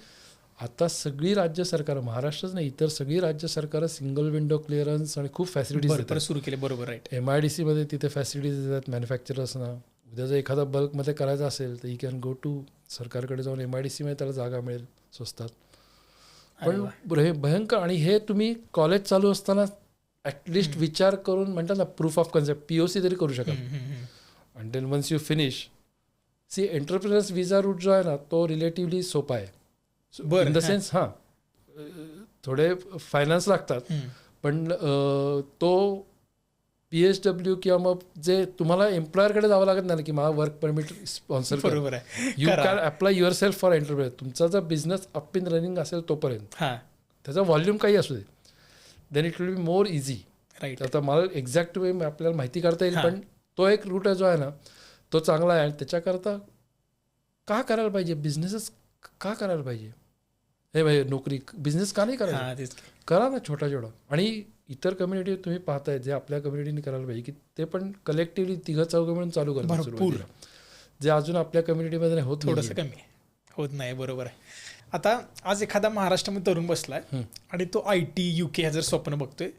आता सगळी राज्य सरकारं, महाराष्ट्रच नाही, इतर सगळी राज्य सरकारं सिंगल विंडो क्लिअरन्स आणि खूप फॅसिलिटीज देतात. सुरू केले. बरोबर, राईट. MIDC मध्ये तिथे फॅसिलिटीज देतात मॅन्युफॅक्चरर्सना. उद्या जर एखादा बल्कमध्ये करायचं असेल तर ही कॅन गो टू सरकारकडे जाऊन MIDC मध्ये त्याला जागा मिळेल स्वस्तात. पण हे भयंकर. आणि हे तुम्ही कॉलेज चालू असताना ॲटलिस्ट विचार करून, म्हणतात ना, प्रूफ ऑफ कन्सेप्ट, POC तरी करू शकाल. Until once you finish. See entrepreneurs visa route जो आहे ना, तो रिलेटिव्हली सोपा आहे. इन द सेन्स थोडे फायनान्स लागतात, पण तो PSW किंवा मग जे तुम्हाला एम्प्लॉयरकडे जावं लागत नाही की मला वर्क परमिट स्पॉन्सर. बरोबर आहे. You can apply your self for entrepreneur. तुमचा जर बिझनेस अप इन रनिंग असेल तोपर्यंत, त्याचा व्हॉल्यूम काही असू दे, then it will be more easy. Right. आता मला एक्झॅक्ट वे आपल्याला माहिती करता येईल, पण तो एक रूट आहे जो आहे ना, तो चांगला आहे. आणि त्याच्याकरता का करायला पाहिजे, बिझनेसच का करायला पाहिजे, हे भाई नोकरी, बिझनेस का नाही करायला, करा ना छोटा. आणि इतर कम्युनिटी तुम्ही पाहताय जे आपल्या कम्युनिटीने करायला पाहिजे की ते पण कलेक्टिव्हली 3-4 मिळून चालू करतात सुरुवातीला, जे अजून आपल्या कम्युनिटीमध्ये होत, थोडंसं कमी होत नाही. बरोबर आहे. आता आज एखादा महाराष्ट्रामध्ये तरुण बसलाय आणि तो IT UK ह्या जर स्वप्न बघतोय,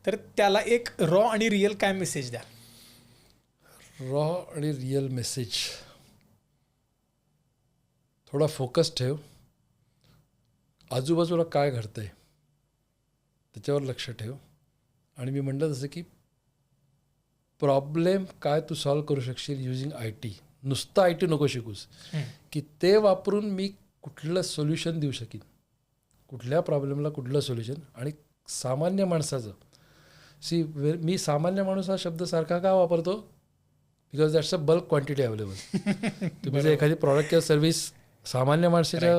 तर त्याला एक रॉ आणि रिअल काय मेसेज द्या? रॉ आणि रिअल मेसेज, थोडा फोकस ठेव, आजूबाजूला काय घडतंय त्याच्यावर लक्ष ठेव. आणि मी म्हटलं जसं की प्रॉब्लेम काय तू सॉल्व्ह करू शकशील युजिंग IT. नुसतं IT नको शिकूस, की ते वापरून मी कुठलं सोल्युशन देऊ शकीन, कुठल्या प्रॉब्लेमला कुठलं सोल्युशन. आणि सामान्य माणसाचं मी सामान्य माणूस हा शब्द सारखा का वापरतो, because that's a bulk quantity available. तुम्ही जर एखादी प्रॉडक्ट किंवा सर्व्हिस सामान्य माणसाच्या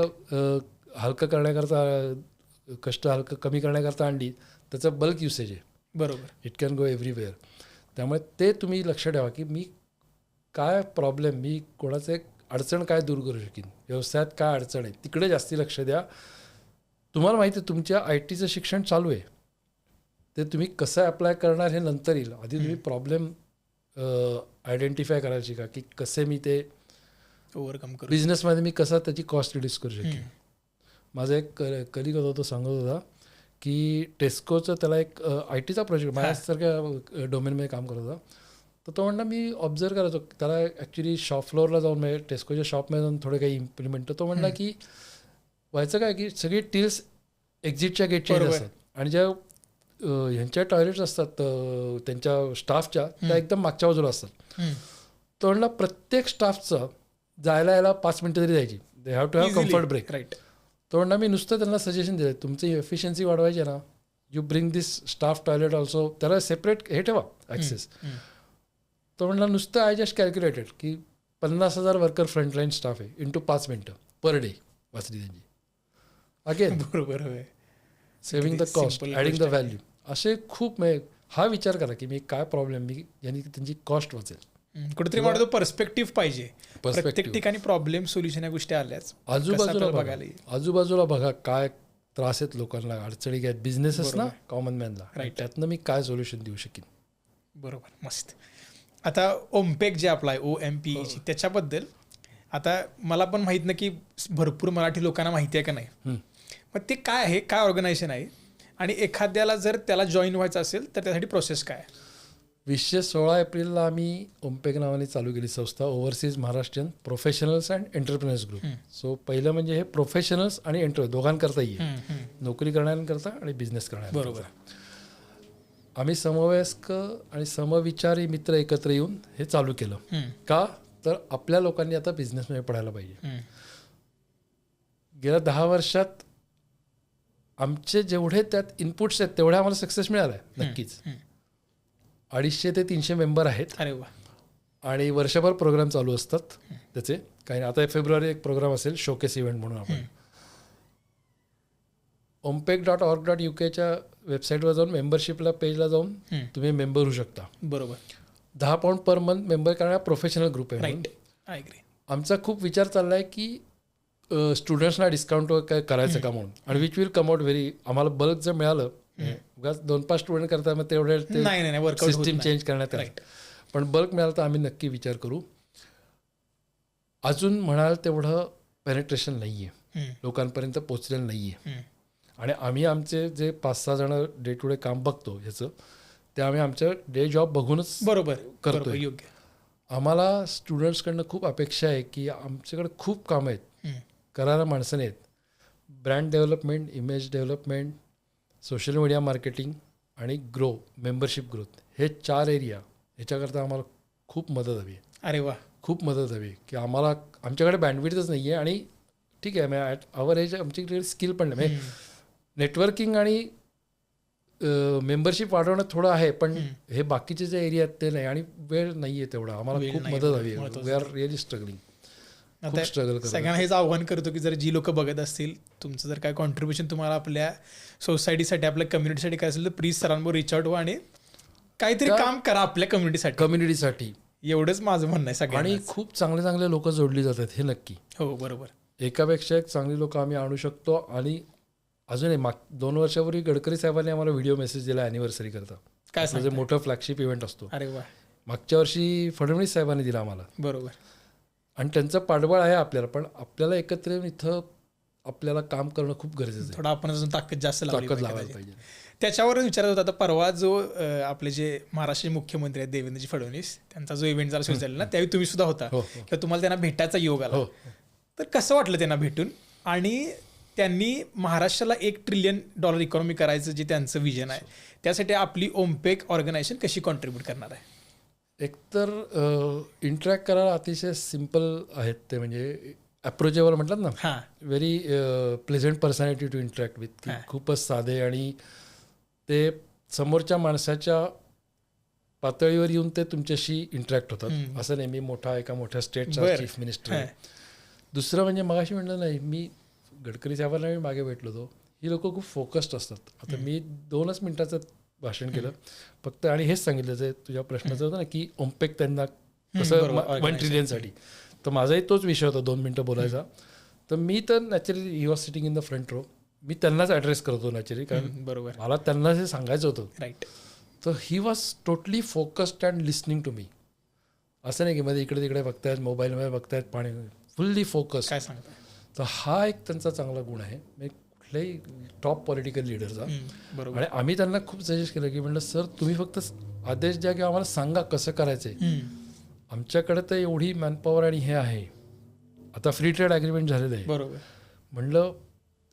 हलकं करण्याकरता, कष्ट हलकं कमी करण्याकरता आणली, त्याचं बल्क युसेज आहे. बरोबर. It can go everywhere. त्यामुळे ते तुम्ही लक्ष ठेवा की मी काय प्रॉब्लेम, मी कोणाचं एक अडचण काय दूर करू शकीन, व्यवसायात काय अडचण आहे, तिकडे जास्ती लक्ष द्या. तुम्हाला माहिती आहे तुमच्या ITचं शिक्षण चालू आहे, ते तुम्ही कसं अप्लाय करणार हे नंतर येईल. आधी तुम्ही प्रॉब्लेम आयडेंटिफाय करायला शिका की कसे मी ते ओव्हरकम करू, बिझनेसमध्ये मी कसा त्याची कॉस्ट रिड्यूस करू शकेन. माझा एक कलिग होता, तो सांगत होता की टेस्कोचं त्याला एक ITचा प्रोजेक्ट, माझ्यासारख्या डोमेनमध्ये काम करत होता. तर तो म्हणला मी ऑब्झर्व करायचो त्याला, ॲक्च्युली शॉप फ्लोअरला जाऊन म्हणजे टेस्कोच्या शॉपमध्ये जाऊन थोडे काही इम्प्लिमेंट. तर तो म्हणला की व्हायचं काय की सगळी टील्स एक्झिटच्या गेटच्या असतात आणि ज्या ह्यांच्या टॉयलेट्स असतात त्यांच्या स्टाफच्या, त्या एकदम मागच्या बाजूला असतात. तो म्हणला प्रत्येक स्टाफचं जायला यायला 5 मिनटं तरी जायची, they have to have comfort break. Right. तो म्हणला मी नुसतं त्यांना सजेशन दिलं, तुमची एफिशियन्सी वाढवायची ना, you bring this staff toilet also, त्याला सेपरेट हे ठेवा ॲक्सेस. तो म्हणला नुसतं आय जस्ट कॅल्क्युलेटेड की 50,000 वर्कर फ्रंटलाईन स्टाफ आहे इंटू 5 मिनटं पर डे वाचली त्यांची. अगेन बरोबर, saving the cost, adding the value. असे खूप हा विचार करा की मी काय प्रॉब्लेम, मी यांनी त्यांची कॉस्ट वाचेल. कुठेतरी वाटतो पर्स्पेक्टिव्ह पाहिजे. प्रत्येक ठिकाणी प्रॉब्लेम सोल्युशन या गोष्टी आल्याच. आजूबाजूला बघा काय त्रास आहेत लोकांना, अडचणी काय, बिझनेसेस ना, कॉमन मॅनला, त्यातनं मी काय सोल्युशन देऊ शकेन. बरोबर, मस्त. आता ओमपेक जे आपला आहे OMPE त्याच्याबद्दल आता मला पण माहीत नाही की भरपूर मराठी लोकांना माहिती आहे का नाही. मग ते काय आहे, काय ऑर्गनायझेशन आहे आणि एखाद्याला जर त्याला जॉईन व्हायचं असेल तर त्यासाठी प्रोसेस काय आहे? 16 एप्रिलला आम्ही ओमपेक नावाने चालू केली संस्था, overseas Maharashtrian professionals and entrepreneurs group. So पहिलं म्हणजे हे प्रोफेशनल्स आणि दोघांकरताही आहे, नोकरी करणाऱ्यांकरता आणि बिझनेस करणाऱ्यांकरता. बरोबर. आम्ही समवयस्क आणि समविचारी मित्र एकत्र येऊन हे चालू केलं. का तर आपल्या लोकांनी आता बिझनेसमध्ये पडायला पाहिजे. गेल्या 10 वर्षात आमचे जेवढे त्यात इनपुट्स आहेत तेवढे आम्हाला सक्सेस मिळाला आहे नक्कीच. 250 ते 300 मेंबर आहेत. अरे वा. आणि वर्षभर प्रोग्राम चालू असतात त्याचे. काही नाही, आता फेब्रुवारी एक प्रोग्राम असेल, शोकेस इव्हेंट म्हणून. आपण ompek.org.uk वेबसाईटवर जाऊन मेंबरशिपला पेजला जाऊन तुम्ही मेंबर होऊ शकता. बरोबर. £10 पर मंथ मेंबर करणारा प्रोफेशनल ग्रुप आहे. Right, I agree. आमचा खूप विचार चालला आहे की स्टुडंट्सना डिस्काउंट काय करायचं का म्हणून, आणि which will come out very. आम्हाला बल्क जर मिळालं, 2-5 स्टुडंट करतात मग तेवढे सिस्टीम चेंज करण्यात येईल. पण बल्क मिळालं तर आम्ही नक्की विचार करू. अजून म्हणाल तेवढं पेनिट्रेशन नाही आहे, लोकांपर्यंत पोचलेलं नाही आहे. आणि आम्ही आमचे जे 5-6 जण डे टू डे काम बघतो ह्याचं, ते आम्ही आमचं डे जॉब बघूनच बरोबर करतो. योग्य. आम्हाला स्टुडंट्सकडनं खूप अपेक्षा आहे की आमच्याकडे खूप कामं आहेत, करायला माणसं नाहीत. Brand development, image development, social media marketing आणि मेंबरशिप ग्रोथ, हे 4 एरिया. ह्याच्याकरता आम्हाला खूप मदत हवी आहे. अरे वा. खूप मदत हवी की आमच्याकडे बँडविड्थच नाही आहे. आणि ठीक आहे, ॲट आवर एज आमच्याकडे स्किल पण नाही. म्हणजे नेटवर्किंग आणि मेंबरशिप वाढवणं थोडं आहे, पण हे बाकीचे जे एरिया आहेत ते नाही, आणि वेळ नाही आहे तेवढा. आम्हाला खूप मदत हवी आहे. वी आर रिअली स्ट्रगलिंग, खूप स्ट्रगल करतो. सगळ्यांना हेच आव्हान करतो की जर जी लोक बघत असतील, तुमचं जर काय कॉन्ट्रीब्युशन तुम्हाला आपल्या सोसायटीसाठी, आपल्या कम्युनिटीसाठी काय असेल तर प्लीज सरांवर रिच आउट व्हा आणि काहीतरी काम करा आपल्या कम्युनिटीसाठी. एवढंच माझं म्हणणं आहे सगळ्यांना. आणि खूप चांगले चांगले लोक जोडली जातात, हे नक्की. हो, बरोबर. एकापेक्षा एक चांगली लोक आम्ही आणू शकतो. आणि अजूनही 2 वर्षापूर्वी गडकरी साहेबांनी आम्हाला व्हिडिओ मेसेज दिला ॲनिव्हर्सरी करता. काय म्हणजे मोठं फ्लॅगशिप इव्हेंट असतो. अरे वा. मागच्या वर्षी फडणवीस साहेबांनी दिला आम्हाला. बरोबर. आणि त्यांचं पाठबळ आहे आपल्याला, पण आपल्याला एकत्र येऊन इथं आपल्याला काम करणं खूप गरजेचं आहे. थोडं आपण अजून ताकद जास्त लावायला पाहिजे. त्याच्यावर विचारत होता. आता परवा जो आपले जे महाराष्ट्राचे मुख्यमंत्री आहेत देवेंद्रजी फडणवीस, त्यांचा जो इव्हेंट जरा सुरू झाला ना, त्यावेळी तुम्ही सुद्धा होता किंवा तुम्हाला त्यांना भेटायचा योग आला. तर कसं वाटलं त्यांना भेटून? आणि त्यांनी महाराष्ट्राला $1 ट्रिलियन इकॉनॉमी करायचं जे त्यांचं विजन आहे, त्यासाठी आपली ओमपेक ऑर्गनायझेशन कशी कॉन्ट्रीब्यूट करणार आहे? एकतर इंटरॅक्ट करायला अतिशय सिम्पल आहेत ते. म्हणजे अप्रोचेबल म्हणतात ना, very pleasant personality to interact with. खूपच साधे, आणि ते समोरच्या माणसाच्या पातळीवर येऊन ते तुमच्याशी इंटरॅक्ट होतात. असं नाही मी एका मोठ्या स्टेटचा चीफ मिनिस्टर आहे. दुसरं म्हणजे मगाशी म्हणलं नाही, मी गडकरी साहेबांना मी मागे भेटलो होतो. ही लोक खूप फोकस्ड असतात. आता मी 2च मिनिटाचं भाषण केलं फक्त, आणि हेच सांगितलं जे तुझ्या प्रश्नाचं होतं ना की ओमपेक त्यांना कसं 1 ट्रिलियनसाठी, तर माझाही तोच विषय होता 2 मिनटं बोलायचा. तर मी तर naturally he was sitting in the front row, मी त्यांनाच ॲड्रेस करतो नॅचरली, कारण बरोबर मला त्यांना हे सांगायचं होतं. राईट. तर he was totally focused and listening to me. असं नाही की मध्ये इकडे तिकडे बघतायत, मोबाईलमध्ये बघतायत, पाणी, फुल्ली फोकस. काय सांगता? तर हा एक त्यांचा चांगला गुण आहे कुठल्याही टॉप पॉलिटिकल लीडरचा. आणि आम्ही त्यांना खूप सजेस्ट केलं की म्हणलं सर तुम्ही फक्त आदेश द्या किंवा आम्हाला सांगा कसं करायचं आहे. आमच्याकडे तर एवढी मॅनपॉवर आणि हे आहे. आता फ्री ट्रेड ॲग्रीमेंट झालेलं आहे. बरोबर. म्हणलं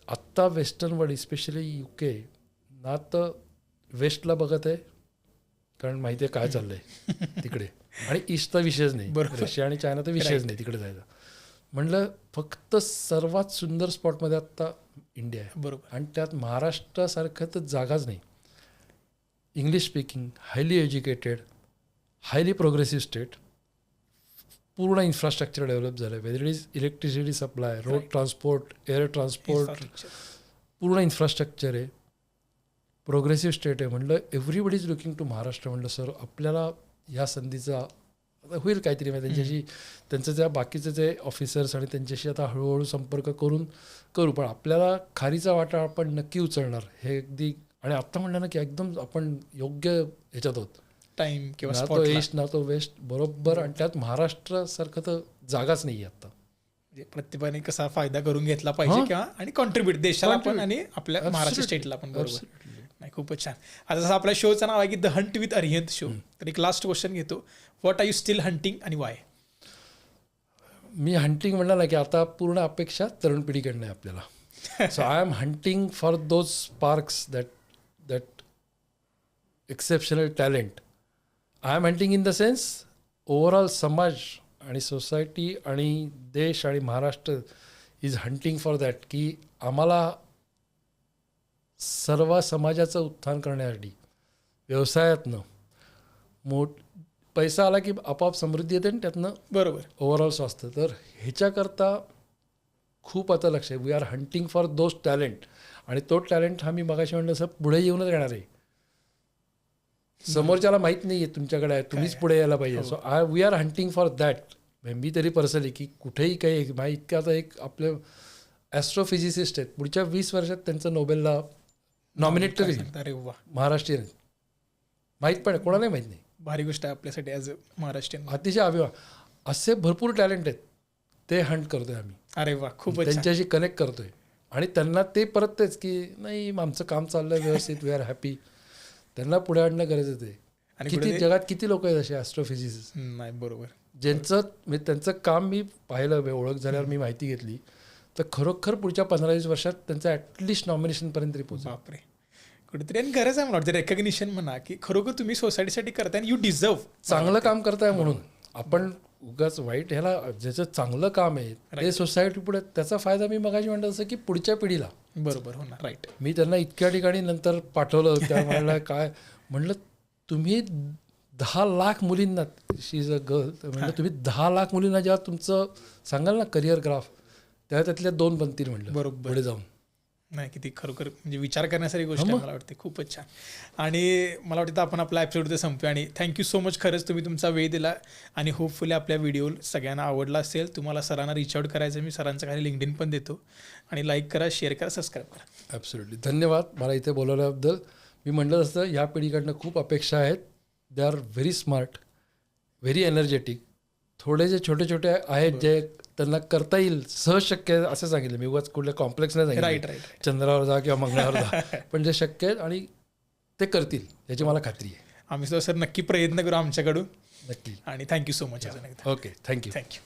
आत्ता वेस्टर्न वर्ल्ड, इस्पेशली UK ना, तर वेस्टला बघत आहे, कारण माहिती आहे काय चाललंय तिकडे. आणि ईस्टचा विषयच नाही, रशिया आणि चायना तर विषयच नाही तिकडे जायचा. म्हणलं फक्त सर्वात सुंदर स्पॉटमध्ये आत्ता इंडिया आहे. बरोबर. आणि त्यात महाराष्ट्रासारखं तर जागाच नाही. English speaking, highly educated, highly progressive state, पूर्ण इन्फ्रास्ट्रक्चर डेव्हलप झालं आहे. Whether it is electricity supply, road transport, air transport, पूर्ण इन्फ्रास्ट्रक्चर आहे. प्रोग्रेसिव्ह स्टेट आहे. म्हणलं everybody is looking to Maharashtra. म्हणलं सर आपल्याला ह्या संधीचा होईल काहीतरी. त्यांच्याशी त्यांचं ज्या बाकीचे जे ऑफिसर्स आणि त्यांच्याशी आता हळूहळू संपर्क करू, पण आपल्याला खारीचा वाटा आपण नक्की उचलणार हे अगदी. आणि आत्ता म्हणलं ना की एकदम आपण योग्य ह्याच्यात आहोत. टाइम किंवा ना तो स्पॉट ईस्ट ना तो वेस्ट बरोबर, आणि त्यात महाराष्ट्रासारखं तर जागाच नाही आहे आता. म्हणजे प्रत्येकाने कसा फायदा करून घेतला पाहिजे किंवा आणि कॉन्ट्रीब्युट देशाला पण आणि आपल्या महाराष्ट्र स्टेटला पण. बरोबर. नाही, खूपच छान. आता जसं आपल्या शोचं नाव आहे की the hunt with Arihant show, तर एक लास्ट क्वेश्चन घेतो. What are you still hunting आणि वाय? मी हंटिंग म्हणलं ना की आता पूर्ण अपेक्षा तरुण पिढीकडनं आहे आपल्याला. So I am hunting for those sparks that exceptional talent. I am hunting in the sense overall समाज आणि सोसायटी आणि देश आणि Maharashtra is hunting for that, की आम्हाला सर्व समाजाचं उत्थान करण्यासाठी व्यवसायातनं पैसा आला की आपोआप समृद्धी येते आणि त्यातनं बरोबर. ओव्हरऑल स्वास्थ्य. तर ह्याच्याकरता खूप आता लक्ष आहे. We are hunting for those talent, आणि तो टॅलेंट हा मी मगाशी म्हणलं असं पुढे येऊनच येणार आहे. समोरच्याला माहीत नाही आहे तुमच्याकडे आहे, तुम्हीच पुढे यायला पाहिजे. So we are hunting for that. मी तरी पर्सनली की कुठेही काही माहीत इतकं आता एक आपले ॲस्ट्रोफिजिसिस्ट आहेत, पुढच्या 20 वर्षात त्यांचं नोबेलला नॉमिनेट तरी अरे वा, महाराष्ट्रीयन माहीत पण कोणालाही माहीत नाही. भारी गोष्ट आहे आपल्यासाठी ॲज अ महाराष्ट्रीयन. अतिशय असे भरपूर टॅलेंट आहेत, ते हंट करतोय आम्ही. अरे वा, खूपच छान. त्यांच्याशी कनेक्ट करतोय आणि त्यांना ते परत तेच की नाही आमचं काम चाललंय व्यवस्थित, वी आर हॅपी. त्यांना पुढे आणणं गरजेचं आहे. आणि किती जगात किती लोक आहेत असे ॲस्ट्रोफिजिसिस्ट नाही, बरोबर. ज्यांचं म्हणजे त्यांचं काम मी पाहिलं, ओळख झाल्यावर मी माहिती घेतली, तर खरोखर पुढच्या 15-20 वर्षात त्यांचं ॲटलिस्ट नॉमिनेशनपर्यंत तरी पोहोचेल. बापरे, कुठेतरी. आणि गरज आहे मला वाटतं रेकग्निशन म्हणा, की खरोखर तुम्ही सोसायटीसाठी करताय आणि यू डिझर्व चांगलं काम करताय म्हणून. आपण उगाच वाईट ह्याला, ज्याचं चांगलं काम आहे ते सोसायटी पुढे, त्याचा फायदा मी मगाशी म्हणतो असं की पुढच्या पिढीला. बरोबर होणार. राईट. मी त्यांना इतक्या ठिकाणी नंतर पाठवलं, त्या म्हणाला काय म्हणलं तुम्ही 10 लाख मुलींना, शी इज अ गर्ल, म्हणलं तुम्ही 10 लाख मुलींना जेव्हा तुमचं सांगाल ना करिअर ग्राफ, तेव्हा त्यातल्या 2 बनतील म्हणलं बरोबर. पुढे जाऊन. नाही, किती खरोखर म्हणजे विचार करण्यासारखी गोष्ट आहे मला वाटते. खूपच छान. आणि मला वाटतं आपण आपला एपिसोड इथे संपूया. आणि थँक्यू सो मच, खरंच तुम्ही तुमचा वेळ दिला आणि होपफुली आपल्या व्हिडिओ सगळ्यांना आवडला असेल. तुम्हाला सरांना रीच आउट करायचं, मी सरांचं खाली लिंक्डइन पण देतो. आणि लाईक करा, शेअर करा, सबस्क्राईब करा. ॲब्सोल्युटली. धन्यवाद मला इथे बोलवल्याबद्दल. मी म्हणलं असतं या पिढीकडनं खूप अपेक्षा आहेत. दे are very smart, very energetic. थोडे जे छोटे छोटे आहेत जे त्यांना करता येईल, सहज शक्य आहे असं सांगितलं मी. उगाच कुठले कॉम्प्लेक्स नाही सांगितलं. राईट. चंद्रावर जा किंवा मंगळावर जा, पण जे शक्य आहेत आणि ते करतील याची मला खात्री आहे. आम्ही सुद्धा सर नक्की प्रयत्न करू आमच्याकडून. नक्की. आणि thank you so much. Okay, thank you. Thank you.